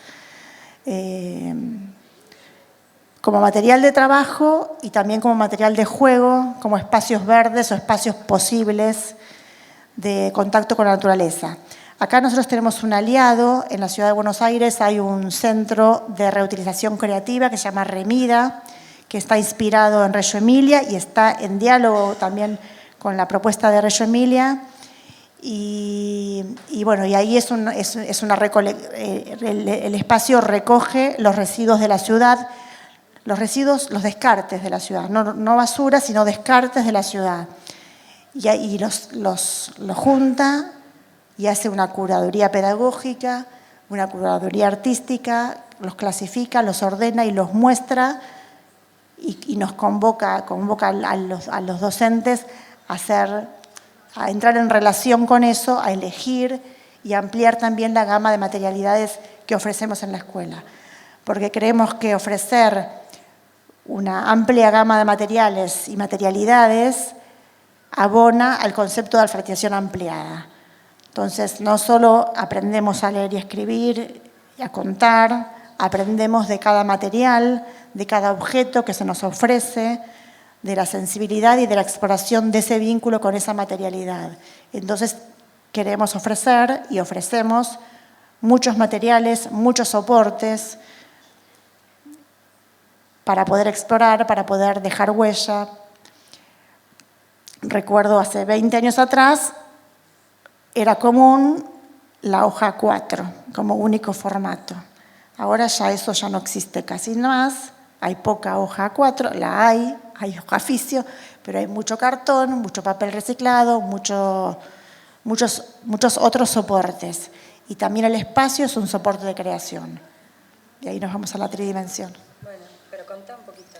como material de trabajo y también como material de juego, como espacios verdes o espacios posibles de contacto con la naturaleza. Acá nosotros tenemos un aliado, en la ciudad de Buenos Aires hay un centro de reutilización creativa que se llama Remida, que está inspirado en Reggio Emilia y está en diálogo también con la propuesta de Reggio Emilia. Y bueno, y ahí el espacio recoge los residuos de la ciudad, los descartes de la ciudad, no basura, sino descartes de la ciudad. Y los junta y hace una curaduría pedagógica, una curaduría artística, los clasifica, los ordena y los muestra y nos convoca a los docentes a entrar en relación con eso, a elegir y a ampliar también la gama de materialidades que ofrecemos en la escuela. Porque creemos que ofrecer una amplia gama de materiales y materialidades abona al concepto de alfabetización ampliada. Entonces, no solo aprendemos a leer y a escribir y a contar, aprendemos de cada material, de cada objeto que se nos ofrece, de la sensibilidad y de la exploración de ese vínculo con esa materialidad. Entonces, queremos ofrecer y ofrecemos muchos materiales, muchos soportes para poder explorar, para poder dejar huella. Recuerdo hace 20 años atrás, era común la hoja A4 como único formato. Ahora ya eso ya no existe casi más, hay poca hoja A4, hay hoja oficio, pero hay mucho cartón, mucho papel reciclado, muchos otros soportes. Y también el espacio es un soporte de creación. Y ahí nos vamos a la tridimensión. Bueno, pero contá un poquito.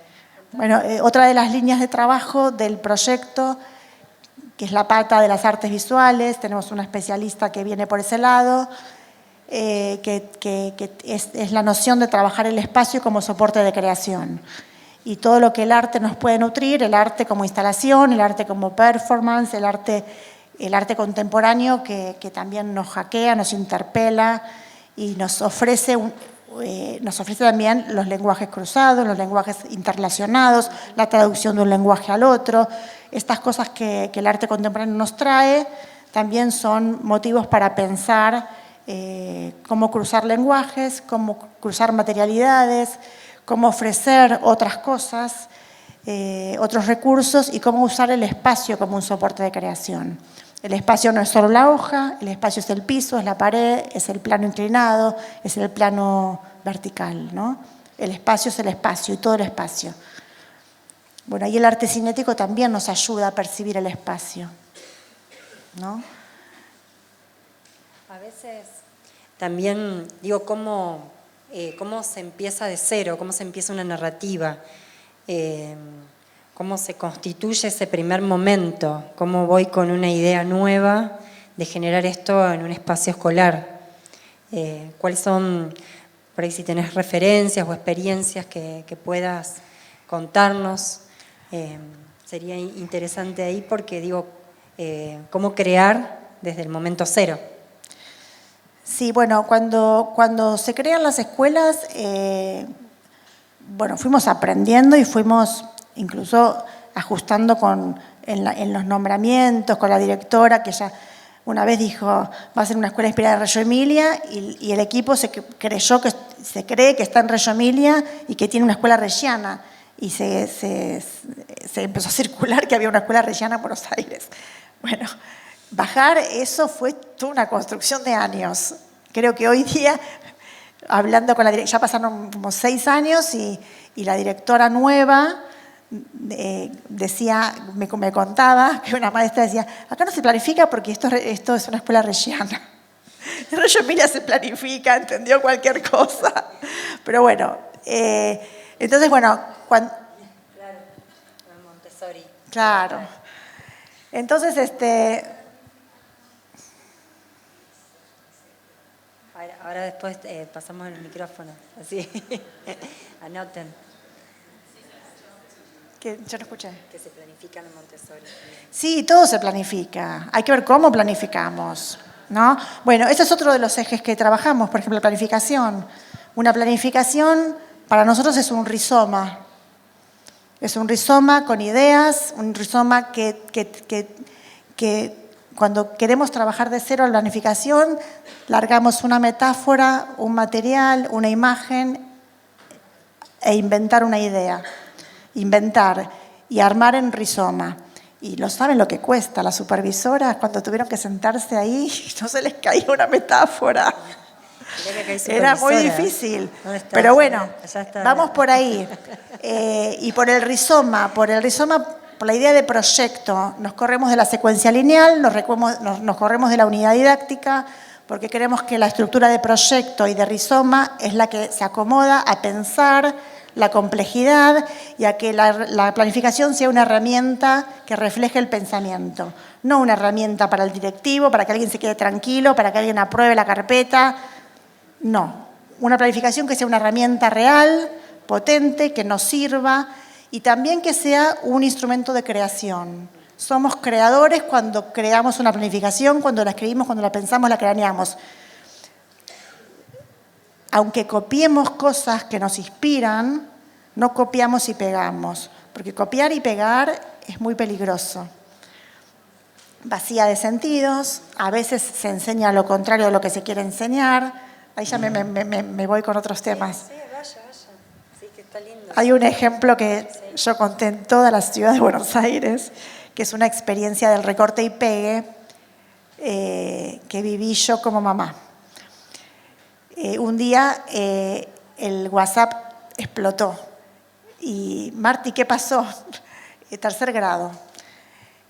Bueno, otra de las líneas de trabajo del proyecto, que es la pata de las artes visuales, tenemos una especialista que viene por ese lado, que es la noción de trabajar el espacio como soporte de creación. Y todo lo que el arte nos puede nutrir, el arte como instalación, el arte como performance, el arte contemporáneo que también nos hackea, nos interpela y nos ofrece también los lenguajes cruzados, los lenguajes interrelacionados, la traducción de un lenguaje al otro. Estas cosas que el arte contemporáneo nos trae también son motivos para pensar cómo cruzar lenguajes, cómo cruzar materialidades, cómo ofrecer otras cosas, otros recursos y cómo usar el espacio como un soporte de creación. El espacio no es solo la hoja, el espacio es el piso, es la pared, es el plano inclinado, es el plano vertical, ¿no? El espacio es el espacio y todo el espacio. Bueno, ahí el arte cinético también nos ayuda a percibir el espacio, ¿no? A veces también digo cómo se empieza de cero, cómo se empieza una narrativa, cómo se constituye ese primer momento, cómo voy con una idea nueva de generar esto en un espacio escolar. ¿Cuáles son, por ahí si tenés referencias o experiencias que puedas contarnos? Sería interesante ahí porque digo, cómo crear desde el momento cero. Sí, bueno, cuando se crean las escuelas, fuimos aprendiendo y fuimos incluso ajustando en los nombramientos con la directora, que ella una vez dijo, va a ser una escuela inspirada en Reggio Emilia, y el equipo se cree que está en Reggio Emilia y que tiene una escuela reggiana. Y se empezó a circular que había una escuela reggiana en Buenos Aires. Bueno, bajar eso fue toda una construcción de años. Creo que hoy día hablando con la directora, ya pasaron como 6 años y la directora nueva decía, me contaba que una maestra decía, acá no se planifica porque esto es una escuela reggiana. En Reggio Emilia se planifica, entendió cualquier cosa. Pero bueno, entonces bueno, Claro, Montessori. claro. Entonces, Ahora después pasamos el micrófono, así. Anoten que yo no escuché. que se planifican en Montessori. Sí, todo se planifica. Hay que ver cómo planificamos, ¿no? Bueno, ese es otro de los ejes que trabajamos, por ejemplo, la planificación. Una planificación para nosotros es un rizoma. Es un rizoma con ideas, un rizoma que cuando queremos trabajar de cero la planificación, largamos una metáfora, un material, una imagen e inventar una idea. Inventar y armar en rizoma. Y no saben lo que cuesta. Las supervisoras, cuando tuvieron que sentarse ahí, no se les caía una metáfora. Era muy difícil. Pero bueno, vamos por ahí. Y por el rizoma, por la idea de proyecto, nos corremos de la secuencia lineal, nos corremos de la unidad didáctica, porque queremos que la estructura de proyecto y de rizoma es la que se acomoda a pensar la complejidad y a que la planificación sea una herramienta que refleje el pensamiento, no una herramienta para el directivo, para que alguien se quede tranquilo, para que alguien apruebe la carpeta. No, una planificación que sea una herramienta real, potente, que nos sirva y también que sea un instrumento de creación. Somos creadores cuando creamos una planificación, cuando la escribimos, cuando la pensamos, la craneamos. Aunque copiemos cosas que nos inspiran, no copiamos y pegamos, porque copiar y pegar es muy peligroso. Vacía de sentidos, a veces se enseña lo contrario de lo que se quiere enseñar. Ahí ya me voy con otros temas. Sí, vaya. Sí, que está lindo. Hay un ejemplo que yo conté en toda la ciudad de Buenos Aires, que es una experiencia del recorte y pegue que viví yo como mamá. Un día el WhatsApp explotó. Y Marti, ¿qué pasó? Tercer grado.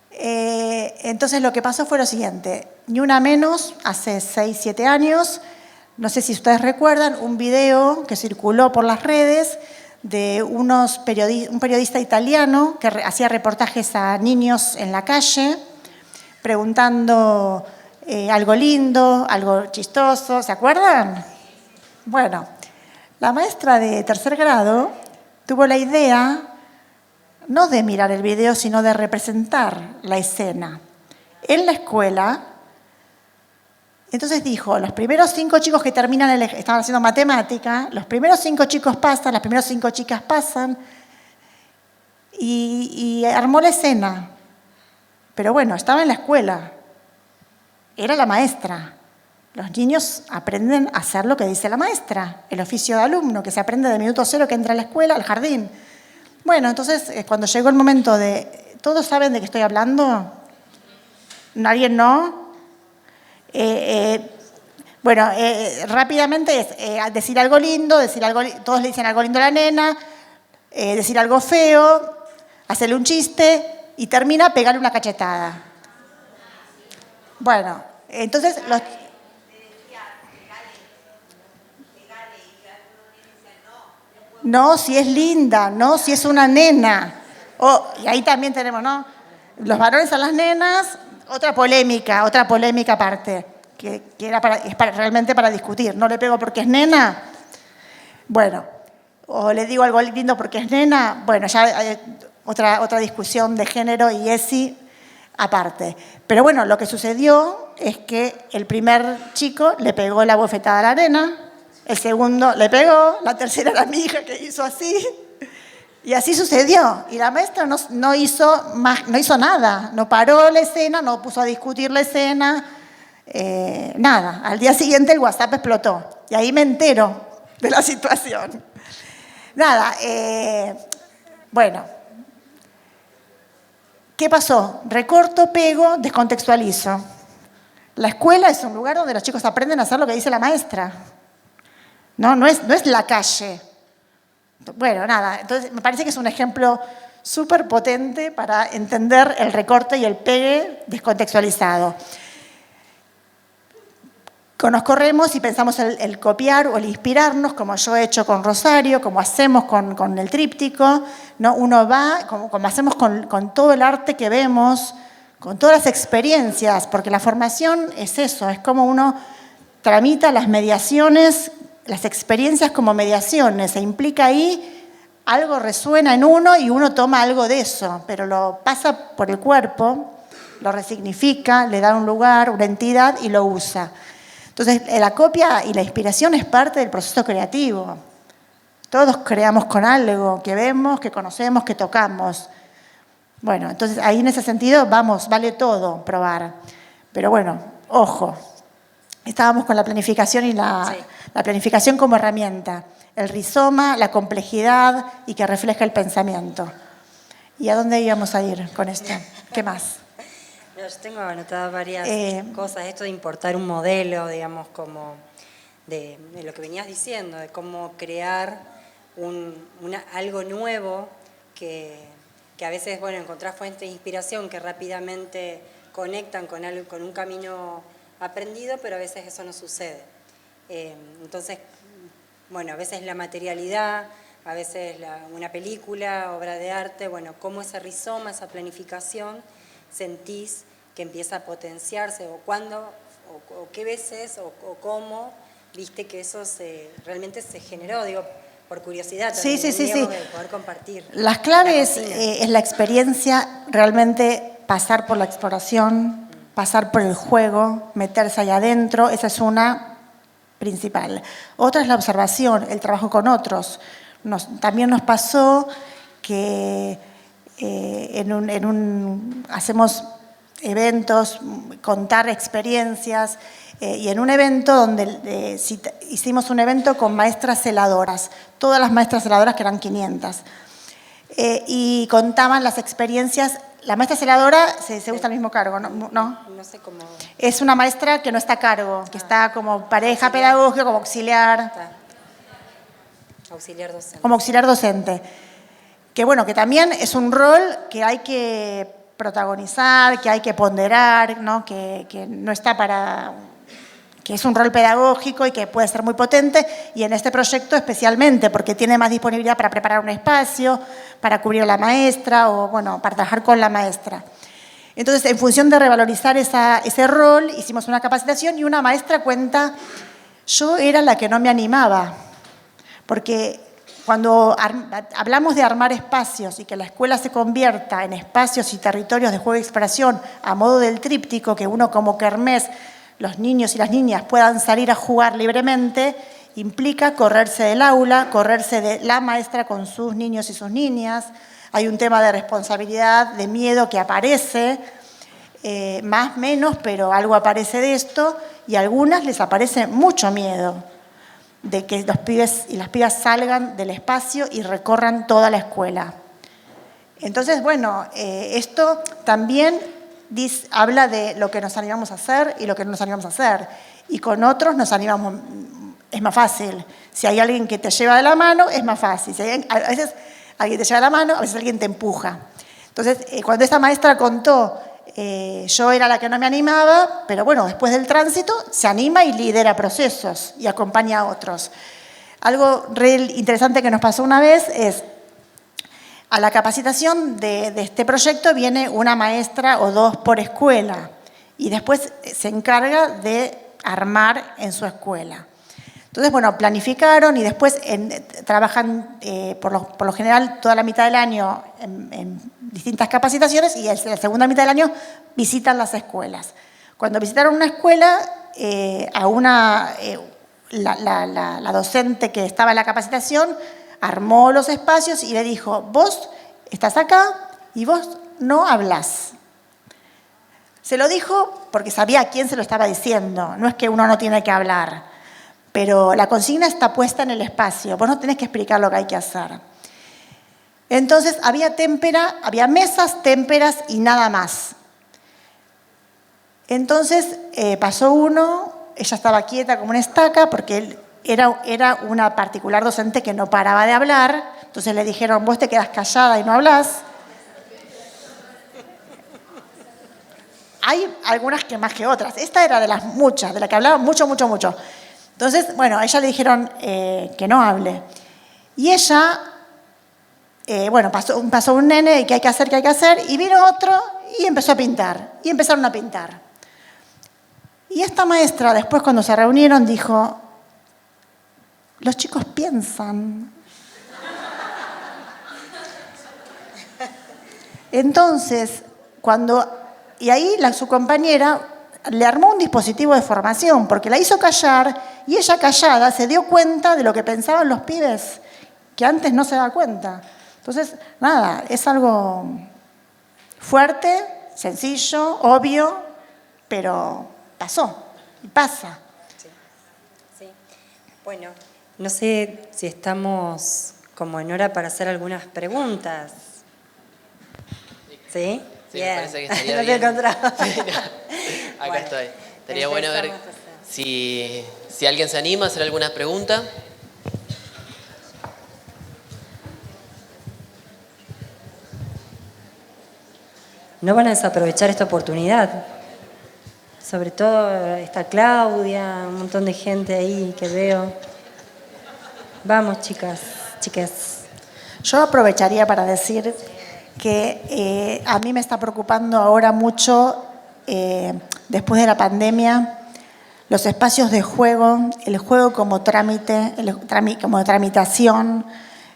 Entonces lo que pasó fue lo siguiente. Ni una menos, hace 6, 7 años, no sé si ustedes recuerdan, un video que circuló por las redes de un periodista italiano que hacía reportajes a niños en la calle, preguntando algo lindo, algo chistoso. ¿Se acuerdan? Bueno, la maestra de tercer grado tuvo la idea no de mirar el video, sino de representar la escena en la escuela. Entonces dijo, los primeros 5 chicos que terminan, estaban haciendo matemática, los primeros 5 chicos pasan, las primeras 5 chicas pasan, y armó la escena. Pero bueno, estaba en la escuela, era la maestra. Los niños aprenden a hacer lo que dice la maestra, el oficio de alumno, que se aprende de minuto cero que entra a la escuela, al jardín. Bueno, entonces, cuando llegó el momento de... ¿Todos saben de qué estoy hablando? ¿Alguien no? Rápidamente es decir algo lindo, todos le dicen algo lindo a la nena, decir algo feo, hacerle un chiste y termina pegarle una cachetada. Bueno, entonces... No, si es linda, no, si es una nena. Y ahí también tenemos, ¿no? Los varones a las nenas, otra polémica aparte, que realmente para discutir. No le pego porque es nena. Bueno, o le digo algo lindo porque es nena. Bueno, ya hay otra discusión de género y ESI aparte. Pero bueno, lo que sucedió es que el primer chico le pegó la bofetada a la nena. El segundo le pegó, la tercera era mi hija que hizo así. Y así sucedió. Y la maestra no hizo nada. No paró la escena, no puso a discutir la escena, nada. Al día siguiente el WhatsApp explotó. Y ahí me entero de la situación. Nada, bueno. ¿Qué pasó? Recorto, pego, descontextualizo. La escuela es un lugar donde los chicos aprenden a hacer lo que dice la maestra. No es la calle. Bueno, nada, entonces me parece que es un ejemplo súper potente para entender el recorte y el pegue descontextualizado. Nos corremos y pensamos el copiar o el inspirarnos, como yo he hecho con Rosario, como hacemos con el tríptico, ¿no? Uno va, como hacemos con todo el arte que vemos, con todas las experiencias, porque la formación es eso, es como uno tramita las mediaciones, las experiencias como mediaciones, se implica ahí, algo resuena en uno y uno toma algo de eso, pero lo pasa por el cuerpo, lo resignifica, le da un lugar, una entidad y lo usa. Entonces, la copia y la inspiración es parte del proceso creativo. Todos creamos con algo que vemos, que conocemos, que tocamos. Bueno, entonces ahí en ese sentido, vale todo probar. Pero bueno, ojo, estábamos con la planificación y la planificación como herramienta. El rizoma, la complejidad y que refleja el pensamiento. ¿Y a dónde íbamos a ir con esto? ¿Qué más? Yo tengo anotadas varias cosas. Esto de importar un modelo, digamos, como de lo que venías diciendo, de cómo crear algo nuevo que a veces, bueno, encontrar fuentes de inspiración que rápidamente conectan con un camino aprendido, pero a veces eso no sucede. Entonces, bueno, a veces la materialidad, a veces una película, obra de arte, bueno, cómo ese rizoma, esa planificación, sentís que empieza a potenciarse, o cuándo, o qué veces, o cómo viste que eso realmente se generó, digo, por curiosidad también, Sí. de poder compartir. Las claves es la experiencia, realmente pasar por la exploración, pasar por el juego, meterse ahí adentro, esa es una principal. Otra es la observación, el trabajo con otros. También nos pasó que hacemos eventos, contar experiencias, y en un evento donde hicimos un evento con maestras celadoras, todas las maestras celadoras, que eran 500, y contaban las experiencias. La maestra celadora se usa el mismo cargo, ¿no? No sé cómo. Es una maestra que no está a cargo, que está como pareja pedagógica, como auxiliar. Auxiliar docente. Como auxiliar docente. Que bueno, que también es un rol que hay que protagonizar, que hay que ponderar, ¿no? Que no está que es un rol pedagógico y que puede ser muy potente, y en este proyecto especialmente, porque tiene más disponibilidad para preparar un espacio, para cubrir a la maestra, o bueno, para trabajar con la maestra. Entonces, en función de revalorizar ese rol, hicimos una capacitación y una maestra cuenta, yo era la que no me animaba, porque cuando hablamos de armar espacios y que la escuela se convierta en espacios y territorios de juego y exploración a modo del tríptico, que uno como kermés, los niños y las niñas puedan salir a jugar libremente, implica correrse del aula, correrse de la maestra con sus niños y sus niñas. Hay un tema de responsabilidad, de miedo que aparece, más menos, pero algo aparece de esto, y a algunas les aparece mucho miedo de que los pibes y las pibas salgan del espacio y recorran toda la escuela. Entonces, bueno, esto también habla de lo que nos animamos a hacer y lo que no nos animamos a hacer. Y con otros nos animamos, es más fácil. Si hay alguien que te lleva de la mano, es más fácil. A veces alguien te lleva de la mano, a veces alguien te empuja. Entonces, cuando esta maestra contó, yo era la que no me animaba, pero bueno, después del tránsito se anima y lidera procesos y acompaña a otros. Algo interesante que nos pasó una vez es, a la capacitación de este proyecto viene una maestra o dos por escuela y después se encarga de armar en su escuela. Entonces, bueno, planificaron y después trabajan por lo general toda la mitad del año en distintas capacitaciones, y la segunda mitad del año visitan las escuelas. Cuando visitaron una escuela, la docente que estaba en la capacitación armó los espacios y le dijo, vos estás acá y vos no hablás. Se lo dijo porque sabía a quién se lo estaba diciendo, no es que uno no tiene que hablar, pero la consigna está puesta en el espacio, vos no tenés que explicar lo que hay que hacer. Entonces había mesas, témperas y nada más. Entonces pasó uno, ella estaba quieta como una estaca porque él era una particular docente que no paraba de hablar, entonces le dijeron, vos te quedás callada y no hablás. Hay algunas que más que otras. Esta era de las muchas, de la que hablaba mucho, mucho, mucho. Entonces, bueno, a ella le dijeron que no hable. Y ella, bueno, pasó un nene y qué hay que hacer, y vino otro y empezó a pintar. Y empezaron a pintar. Y esta maestra, después cuando se reunieron, dijo, los chicos piensan. Entonces, y ahí su compañera le armó un dispositivo de formación, porque la hizo callar, y ella callada se dio cuenta de lo que pensaban los pibes, que antes no se daba cuenta. Entonces, nada, es algo fuerte, sencillo, obvio, pero pasó y pasa. Sí. Bueno, no sé si estamos como en hora para hacer algunas preguntas. ¿Sí? Sí, me parece que estaría no bien. te encontraba. Acá Bueno, estoy. Estaría bueno ver si alguien se anima a hacer alguna pregunta. No van a desaprovechar esta oportunidad. Sobre todo está Claudia, un montón de gente ahí que veo. Vamos, chiques. Yo aprovecharía para decir que a mí me está preocupando ahora mucho, después de la pandemia, los espacios de juego, el juego como trámite, como tramitación,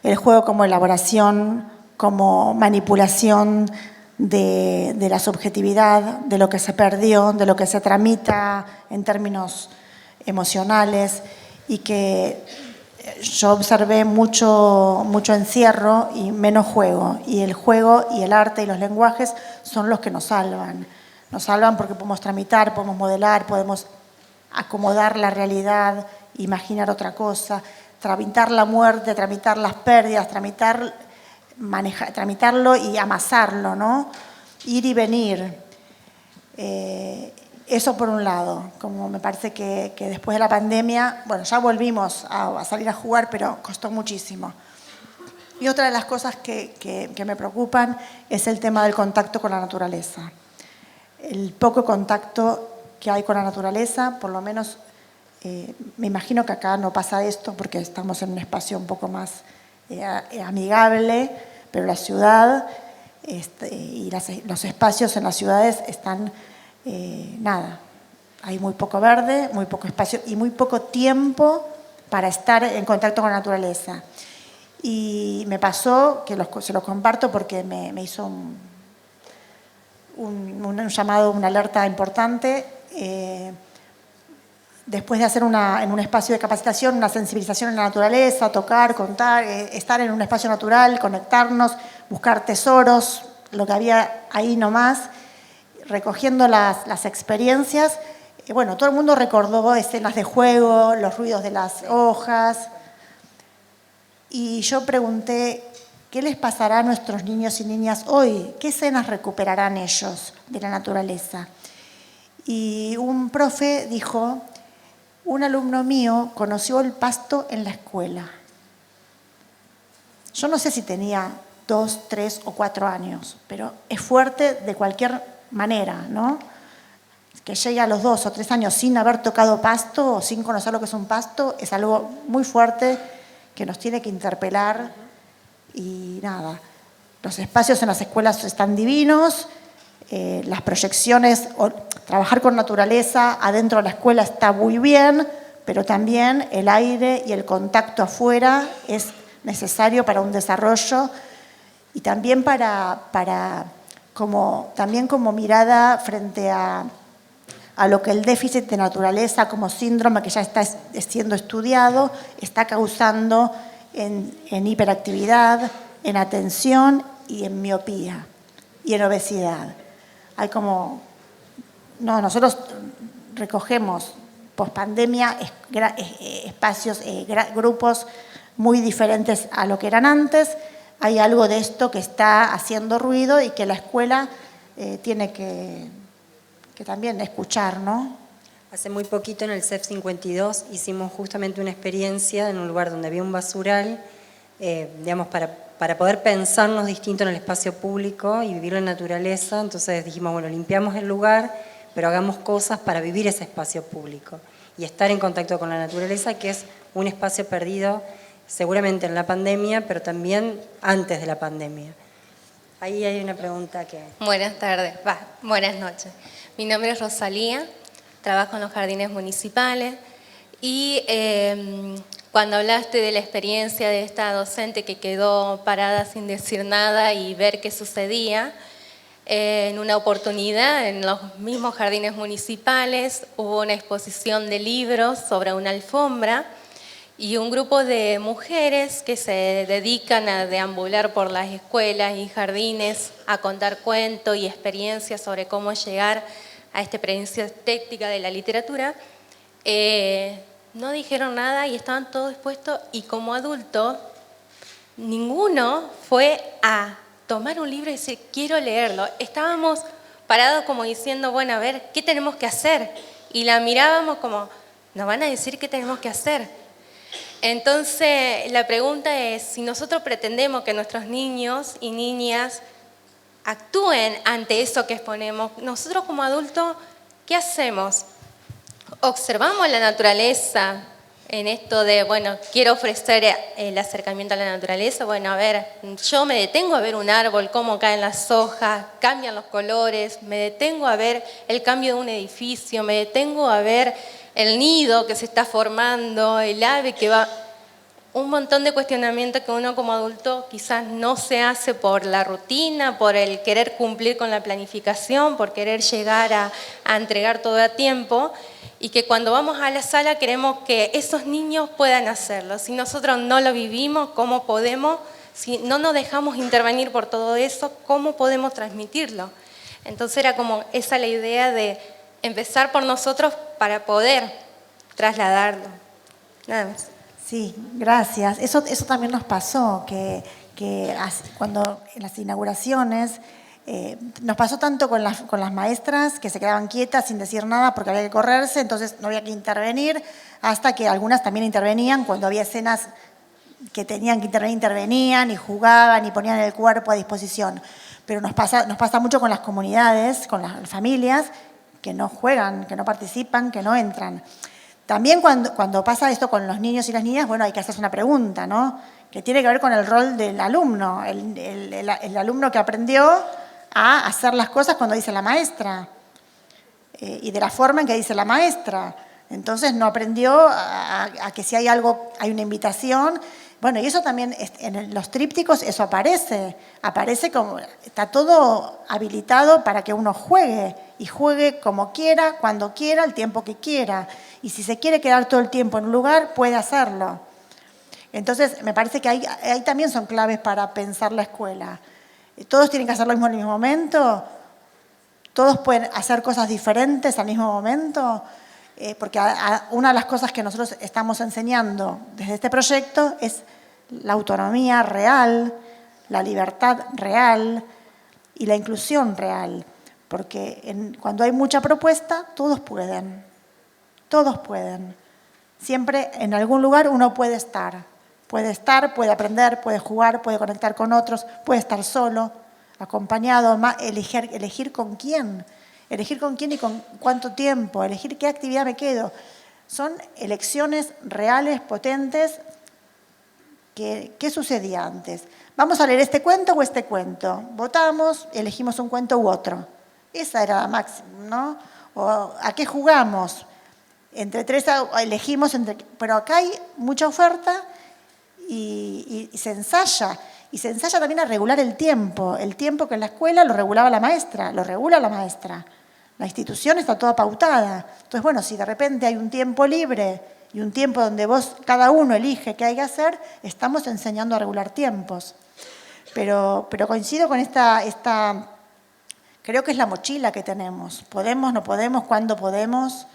el juego como elaboración, como manipulación de la subjetividad, de lo que se perdió, de lo que se tramita en términos emocionales, y que yo observé mucho encierro y menos juego. Y el juego y el arte y los lenguajes son los que nos salvan. Nos salvan porque podemos tramitar, podemos modelar, podemos acomodar la realidad, imaginar otra cosa, tramitar la muerte, tramitar las pérdidas, tramitarlo y amasarlo, ¿no? Ir y venir. Eso por un lado, como me parece que después de la pandemia, bueno, ya volvimos a salir a jugar, pero costó muchísimo. Y otra de las cosas que me preocupan es el tema del contacto con la naturaleza. El poco contacto que hay con la naturaleza, por lo menos me imagino que acá no pasa esto porque estamos en un espacio un poco más amigable, pero la ciudad y los espacios en las ciudades están... nada, hay muy poco verde, muy poco espacio y muy poco tiempo para estar en contacto con la naturaleza. Y me pasó, que se los comparto porque me hizo un llamado, una alerta importante, después de hacer en un espacio de capacitación, una sensibilización en la naturaleza, tocar, contar, estar en un espacio natural, conectarnos, buscar tesoros, lo que había ahí nomás, recogiendo las experiencias. Bueno, todo el mundo recordó escenas de juego, los ruidos de las hojas. Y yo pregunté, ¿qué les pasará a nuestros niños y niñas hoy? ¿Qué escenas recuperarán ellos de la naturaleza? Y un profe dijo, un alumno mío conoció el pasto en la escuela. Yo no sé si tenía 2, 3 o 4 años, pero es fuerte de cualquier manera, ¿no? Que llegue a los 2 o 3 años sin haber tocado pasto o sin conocer lo que es un pasto es algo muy fuerte que nos tiene que interpelar. Y nada, los espacios en las escuelas están divinos, las proyecciones, trabajar con naturaleza adentro de la escuela está muy bien, pero también el aire y el contacto afuera es necesario para un desarrollo y también también como mirada frente a lo que el déficit de naturaleza como síndrome que ya está siendo estudiado está causando en hiperactividad, en atención y en miopía y en obesidad. Hay nosotros recogemos pospandemia espacios, grupos muy diferentes a lo que eran antes. Hay algo de esto que está haciendo ruido y que la escuela tiene que también escuchar, ¿no? Hace muy poquito en el CEF 52 hicimos justamente una experiencia en un lugar donde había un basural, digamos, para poder pensarnos distinto en el espacio público y vivir la naturaleza. Entonces dijimos, bueno, limpiamos el lugar, pero hagamos cosas para vivir ese espacio público y estar en contacto con la naturaleza, que es un espacio perdido seguramente en la pandemia, pero también antes de la pandemia. Ahí hay una pregunta que... Buenas tardes, buenas noches. Mi nombre es Rosalía, trabajo en los jardines municipales y cuando hablaste de la experiencia de esta docente que quedó parada sin decir nada y ver qué sucedía, en una oportunidad en los mismos jardines municipales hubo una exposición de libros sobre una alfombra y un grupo de mujeres que se dedican a deambular por las escuelas y jardines a contar cuentos y experiencias sobre cómo llegar a esta experiencia estética de la literatura, no dijeron nada y estaban todos expuestos y como adulto ninguno fue a tomar un libro y decir quiero leerlo. Estábamos parados como diciendo, bueno, a ver, ¿qué tenemos que hacer? Y la mirábamos como, nos van a decir qué tenemos que hacer. Entonces la pregunta es, si nosotros pretendemos que nuestros niños y niñas actúen ante eso que exponemos, nosotros como adultos, ¿qué hacemos? Observamos la naturaleza en esto de, bueno, quiero ofrecer el acercamiento a la naturaleza. Bueno, a ver, yo me detengo a ver un árbol, cómo caen las hojas, cambian los colores, me detengo a ver el cambio de un edificio, me detengo a ver el nido que se está formando, el ave que va... Un montón de cuestionamientos que uno como adulto quizás no se hace por la rutina, por el querer cumplir con la planificación, por querer llegar a entregar todo a tiempo, y que cuando vamos a la sala queremos que esos niños puedan hacerlo. Si nosotros no lo vivimos, ¿cómo podemos? Si no nos dejamos intervenir por todo eso, ¿cómo podemos transmitirlo? Entonces era como esa la idea de empezar por nosotros para poder trasladarlo. Nada más. Sí, gracias. Eso también nos pasó, que cuando en las inauguraciones nos pasó tanto con las maestras que se quedaban quietas sin decir nada porque había que correrse, entonces no había que intervenir, hasta que algunas también intervenían cuando había escenas que tenían que intervenir, intervenían y jugaban y ponían el cuerpo a disposición. Pero nos pasa mucho con las comunidades, con las familias, que no juegan, que no participan, que no entran. También cuando pasa esto con los niños y las niñas, bueno, hay que hacerse una pregunta, ¿no? Que tiene que ver con el rol del alumno, el alumno que aprendió a hacer las cosas cuando dice la maestra y de la forma en que dice la maestra. Entonces no aprendió a que si hay algo, hay una invitación. Bueno, y eso también en los trípticos, eso aparece como, está todo habilitado para que uno juegue, y juegue como quiera, cuando quiera, el tiempo que quiera. Y si se quiere quedar todo el tiempo en un lugar, puede hacerlo. Entonces, me parece que ahí también son claves para pensar la escuela. ¿Todos tienen que hacer lo mismo en el mismo momento? ¿Todos pueden hacer cosas diferentes al mismo momento? Porque una de las cosas que nosotros estamos enseñando desde este proyecto es la autonomía real, la libertad real y la inclusión real. Porque cuando hay mucha propuesta, todos pueden. Todos pueden. Siempre en algún lugar uno puede estar. Puede aprender, puede jugar, puede conectar con otros, puede estar solo, acompañado, elegir con quién. Elegir con quién y con cuánto tiempo, elegir qué actividad me quedo. Son elecciones reales, potentes. ¿Qué sucedía antes? ¿Vamos a leer este cuento o este cuento? Votamos, elegimos un cuento u otro. Esa era la máxima, ¿no? ¿O a qué jugamos? Entre tres elegimos, pero acá hay mucha oferta y se ensaya. Y se ensaya también a regular el tiempo que en la escuela lo regulaba la maestra, lo regula la maestra. La institución está toda pautada. Entonces, bueno, si de repente hay un tiempo libre y un tiempo donde cada uno elige qué hay que hacer, estamos enseñando a regular tiempos. Pero coincido con esta, creo que es la mochila que tenemos. ¿Podemos, no podemos, cuándo podemos?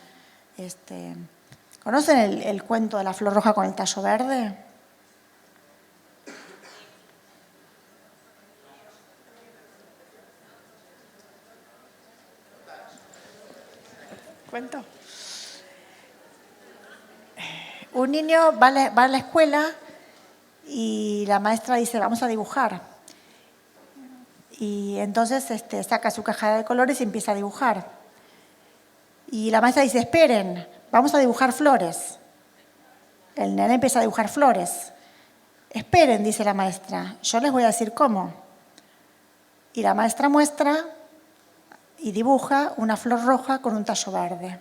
¿Conocen el cuento de la flor roja con el tallo verde? ¿Cuento? un niño va a la escuela y la maestra dice, vamos a dibujar. Y entonces saca su caja de colores y empieza a dibujar. Y la maestra dice, esperen, vamos a dibujar flores. El nene empieza a dibujar flores. Esperen, dice la maestra, yo les voy a decir cómo. Y la maestra muestra y dibuja una flor roja con un tallo verde.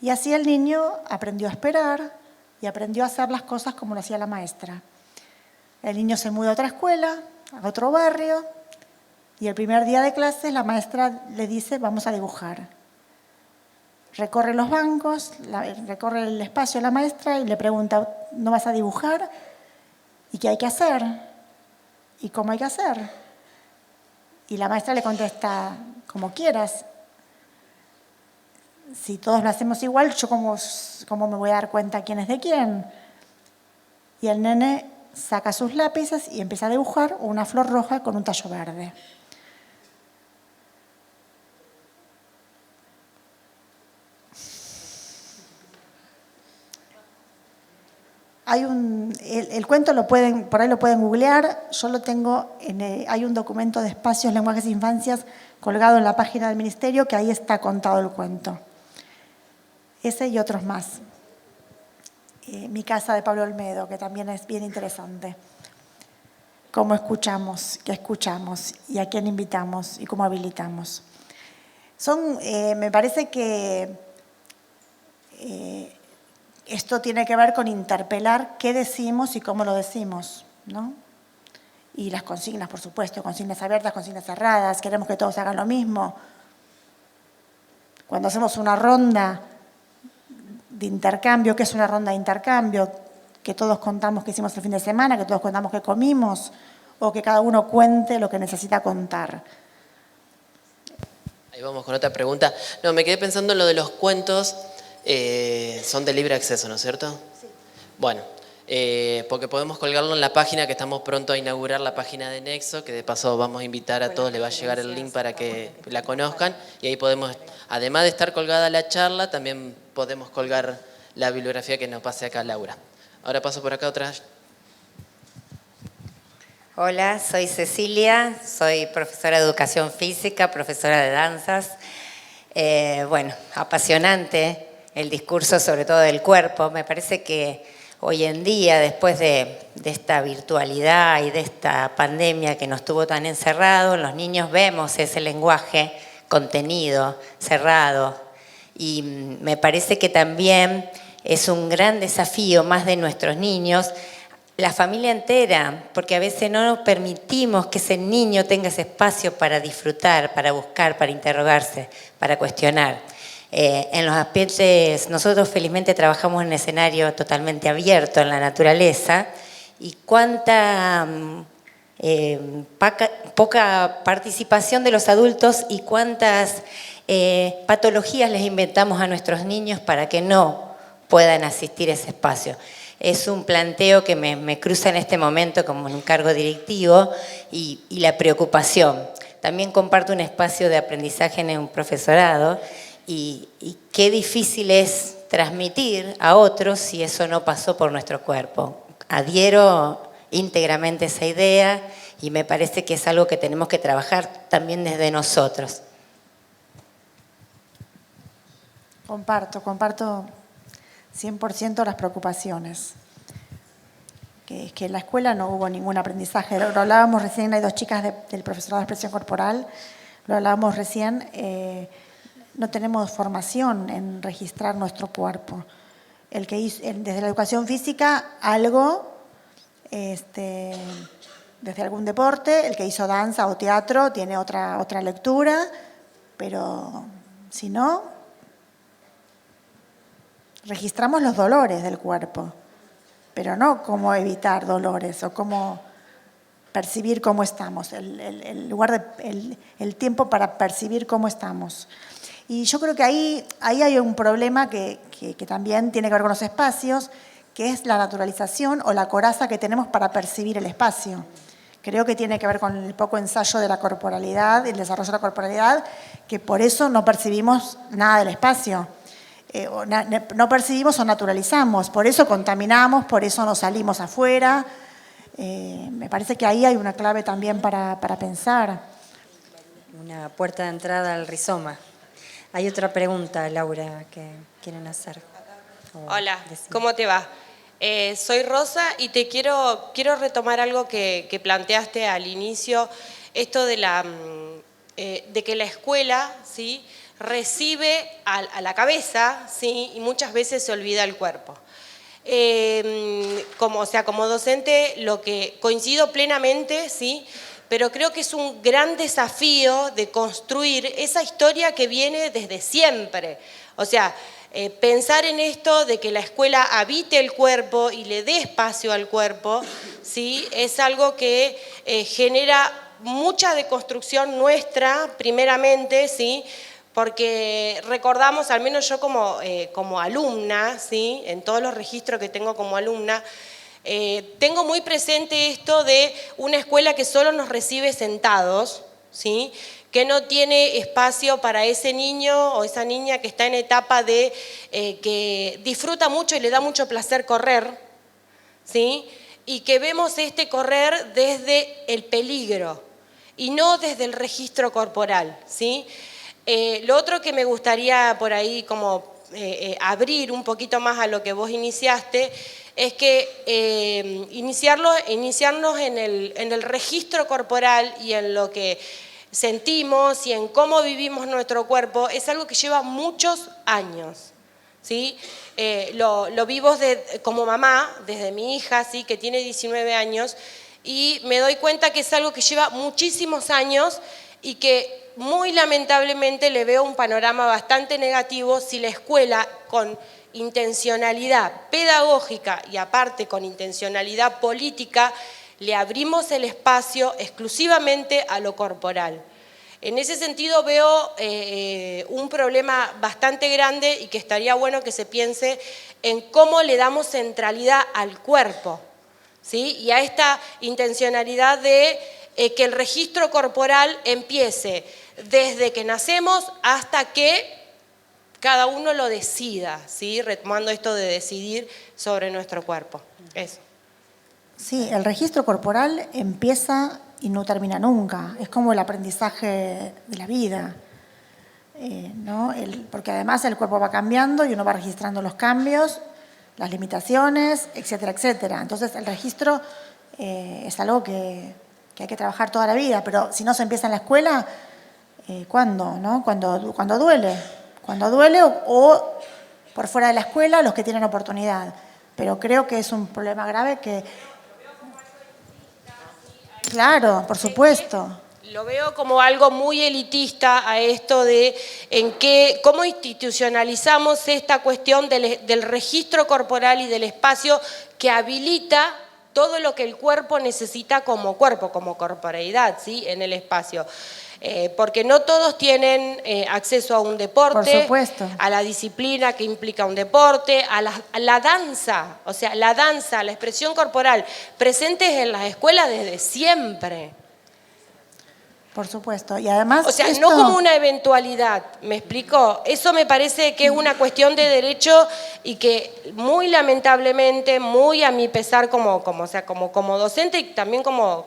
Y así el niño aprendió a esperar y aprendió a hacer las cosas como lo hacía la maestra. El niño se muda a otra escuela, a otro barrio, y el primer día de clases la maestra le dice, vamos a dibujar. Recorre los bancos, recorre el espacio a la maestra y le pregunta, ¿no vas a dibujar? ¿Y qué hay que hacer? ¿Y cómo hay que hacer? Y la maestra le contesta, como quieras. Si todos lo hacemos igual, ¿yo cómo me voy a dar cuenta quién es de quién? Y el nene saca sus lápices y empieza a dibujar una flor roja con un tallo verde. El cuento por ahí lo pueden googlear, yo lo tengo, hay un documento de espacios, lenguajes e infancias colgado en la página del Ministerio que ahí está contado el cuento. Ese y otros más. Mi casa de Pablo Olmedo, que también es bien interesante. Cómo escuchamos, qué escuchamos y a quién invitamos y cómo habilitamos. Me parece que esto tiene que ver con interpelar qué decimos y cómo lo decimos, ¿no? Y las consignas, por supuesto, consignas abiertas, consignas cerradas, queremos que todos hagan lo mismo. Cuando hacemos una ronda de intercambio, ¿qué es una ronda de intercambio? Que todos contamos qué hicimos el fin de semana, que todos contamos qué comimos, o que cada uno cuente lo que necesita contar. Ahí vamos con otra pregunta. No, me quedé pensando en lo de los cuentos. Son de libre acceso, ¿no es cierto? Sí. Bueno, porque podemos colgarlo en la página, que estamos pronto a inaugurar la página de Nexo, que de paso vamos a invitar a todos, le va a llegar el link para que la conozcan, y ahí podemos, además de estar colgada la charla, también podemos colgar la bibliografía que nos pase acá Laura. Ahora paso por acá otra. Hola, soy Cecilia, soy profesora de educación física, profesora de danzas. Bueno, apasionante el discurso sobre todo del cuerpo. Me parece que hoy en día, después de esta virtualidad y de esta pandemia que nos tuvo tan encerrados, los niños vemos ese lenguaje contenido, cerrado, y me parece que también es un gran desafío más de nuestros niños, la familia entera, porque a veces no nos permitimos que ese niño tenga ese espacio para disfrutar, para buscar, para interrogarse, para cuestionar. En los ambientes, nosotros felizmente trabajamos en un escenario totalmente abierto en la naturaleza, y cuánta poca participación de los adultos y cuántas patologías les inventamos a nuestros niños para que no puedan asistir a ese espacio. Es un planteo que me cruza en este momento como en un cargo directivo, y la preocupación. También comparto un espacio de aprendizaje en un profesorado, y qué difícil es transmitir a otros si eso no pasó por nuestro cuerpo. Adhiero íntegramente a esa idea y me parece que es algo que tenemos que trabajar también desde nosotros. Comparto 100% las preocupaciones. Que en la escuela no hubo ningún aprendizaje. Lo hablábamos recién, hay dos chicas del profesorado de expresión corporal, lo hablábamos recién, no tenemos formación en registrar nuestro cuerpo. El que hizo, desde la educación física, algo, desde algún deporte, el que hizo danza o teatro tiene otra lectura, pero si no, registramos los dolores del cuerpo, pero no cómo evitar dolores o cómo percibir cómo estamos, el tiempo para percibir cómo estamos. Y yo creo que ahí hay un problema que también tiene que ver con los espacios, que es la naturalización o la coraza que tenemos para percibir el espacio. Creo que tiene que ver con el poco ensayo de la corporalidad, el desarrollo de la corporalidad, que por eso no percibimos nada del espacio. no percibimos o naturalizamos. Por eso contaminamos, por eso nos salimos afuera. Me parece que ahí hay una clave también para pensar. Una puerta de entrada al rizoma. Hay otra pregunta, Laura, que quieren hacer. Hola, ¿cómo te va? Soy Rosa y te quiero retomar algo que planteaste al inicio, esto de que la escuela, ¿sí?, recibe a la cabeza, ¿sí?, y muchas veces se olvida el cuerpo. Como docente, lo que coincido plenamente, ¿sí?, pero creo que es un gran desafío de construir esa historia que viene desde siempre. O sea, pensar en esto de que la escuela habite el cuerpo y le dé espacio al cuerpo, ¿sí?, es algo que genera mucha deconstrucción nuestra, primeramente, ¿sí?, porque recordamos, al menos yo como alumna, ¿sí?, en todos los registros que tengo como alumna, tengo muy presente esto de una escuela que solo nos recibe sentados, ¿sí?, que no tiene espacio para ese niño o esa niña que está en etapa de que disfruta mucho y le da mucho placer correr, ¿sí?, y que vemos este correr desde el peligro y no desde el registro corporal, ¿sí? Lo otro que me gustaría por ahí como abrir un poquito más a lo que vos iniciaste es que iniciarnos en el registro corporal y en lo que sentimos y en cómo vivimos nuestro cuerpo es algo que lleva muchos años, ¿sí? Lo vivo como mamá, desde mi hija, ¿sí?, que tiene 19 años, y me doy cuenta que es algo que lleva muchísimos años y que muy lamentablemente le veo un panorama bastante negativo si la escuela con intencionalidad pedagógica y aparte con intencionalidad política le abrimos el espacio exclusivamente a lo corporal. En ese sentido veo un problema bastante grande y que estaría bueno que se piense en cómo le damos centralidad al cuerpo, ¿sí?, y a esta intencionalidad de que el registro corporal empiece desde que nacemos hasta que cada uno lo decida, ¿sí?, retomando esto de decidir sobre nuestro cuerpo. Eso. Sí, el registro corporal empieza y no termina nunca. Es como el aprendizaje de la vida, ¿no? Porque además el cuerpo va cambiando y uno va registrando los cambios, las limitaciones, etcétera, etcétera. Entonces el registro es algo que hay que trabajar toda la vida, pero si no se empieza en la escuela, ¿cuándo? ¿No? Cuando duele. Cuando duele o por fuera de la escuela los que tienen oportunidad. Pero creo que es un problema grave que... Claro, por supuesto. Lo veo como algo muy elitista a esto de cómo institucionalizamos esta cuestión del registro corporal y del espacio que habilita todo lo que el cuerpo necesita como cuerpo, como corporeidad, ¿sí?, en el espacio. Porque no todos tienen acceso a un deporte, por supuesto, a la disciplina que implica un deporte, a la danza, o sea, la danza, la expresión corporal, presentes en las escuelas desde siempre. Por supuesto, y además... O sea, no como una eventualidad, ¿me explico? Eso me parece que es una cuestión de derecho y que muy lamentablemente, muy a mi pesar como docente y también como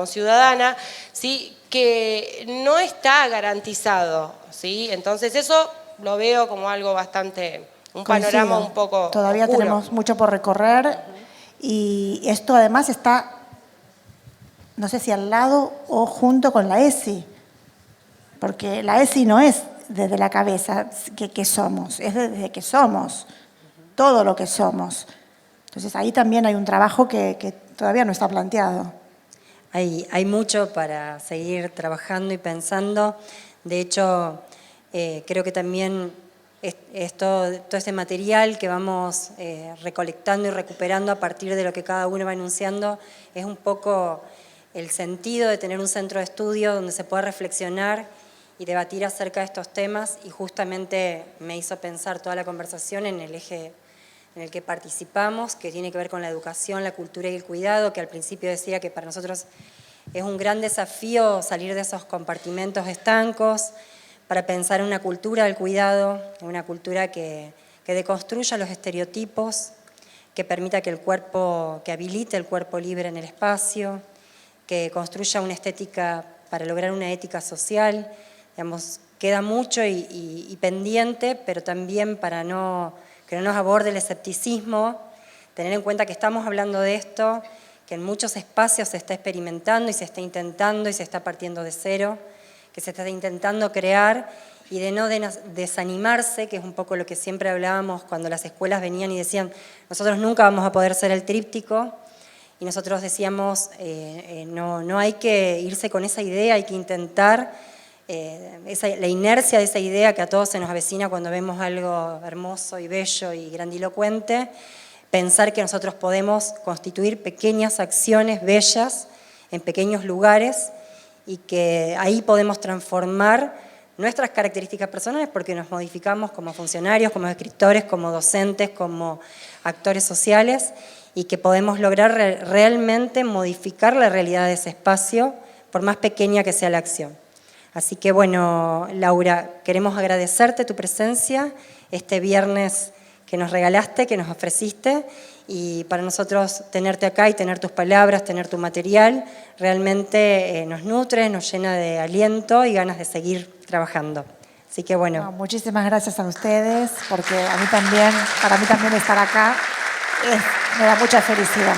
ciudadana, ¿sí?, que no está garantizado, ¿sí? Entonces eso lo veo como algo bastante, un panorama un poco todavía oscuro. Tenemos mucho por recorrer y esto además está... no sé si al lado o junto con la ESI, porque la ESI no es desde la cabeza que somos, es desde que somos, todo lo que somos. Entonces ahí también hay un trabajo que todavía no está planteado. Hay mucho para seguir trabajando y pensando. De hecho, creo que también todo este material que vamos recolectando y recuperando a partir de lo que cada uno va enunciando es un poco el sentido de tener un centro de estudio donde se pueda reflexionar y debatir acerca de estos temas, y justamente me hizo pensar toda la conversación en el eje en el que participamos, que tiene que ver con la educación, la cultura y el cuidado, que al principio decía que para nosotros es un gran desafío salir de esos compartimentos estancos, para pensar en una cultura del cuidado, en una cultura que deconstruya los estereotipos, que permita que habilite el cuerpo libre en el espacio, que construya una estética para lograr una ética social. Digamos, queda mucho y pendiente, pero también para que no nos aborde el escepticismo, tener en cuenta que estamos hablando de esto, que en muchos espacios se está experimentando y se está intentando y se está partiendo de cero, que se está intentando crear, y de no desanimarse, que es un poco lo que siempre hablábamos cuando las escuelas venían y decían, nosotros nunca vamos a poder ser el tríptico, y nosotros decíamos, no hay que irse con esa idea, hay que intentar la inercia de esa idea que a todos se nos avecina cuando vemos algo hermoso y bello y grandilocuente, pensar que nosotros podemos constituir pequeñas acciones bellas en pequeños lugares y que ahí podemos transformar nuestras características personales porque nos modificamos como funcionarios, como escritores, como docentes, como actores sociales y que podemos lograr realmente modificar la realidad de ese espacio por más pequeña que sea la acción. Así que bueno, Laura, queremos agradecerte tu presencia este viernes que nos regalaste, que nos ofreciste, y para nosotros tenerte acá y tener tus palabras, tener tu material, realmente nos nutre, nos llena de aliento y ganas de seguir trabajando. Así que bueno. No, muchísimas gracias a ustedes, porque para mí también estar acá me da mucha felicidad.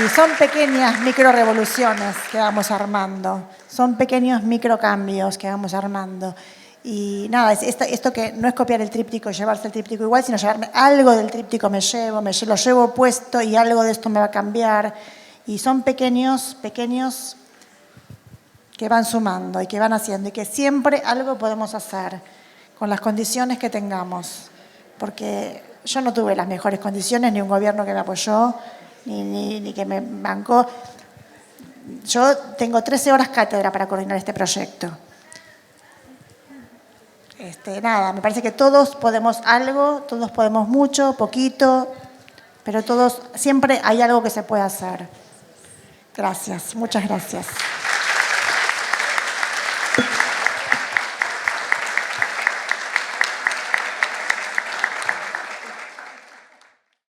Y son pequeñas microrevoluciones que vamos armando, son pequeños microcambios que vamos armando. Y nada, esto que no es copiar el tríptico, llevarse el tríptico igual, sino llevarme algo del tríptico, lo llevo puesto y algo de esto me va a cambiar. Y son pequeños que van sumando y que van haciendo y que siempre algo podemos hacer con las condiciones que tengamos. Porque yo no tuve las mejores condiciones, ni un gobierno que me apoyó, ni que me bancó. Yo tengo 13 horas cátedra para coordinar este proyecto. Nada, me parece que todos podemos algo, todos podemos mucho, poquito, pero todos, siempre hay algo que se puede hacer. Gracias, muchas gracias.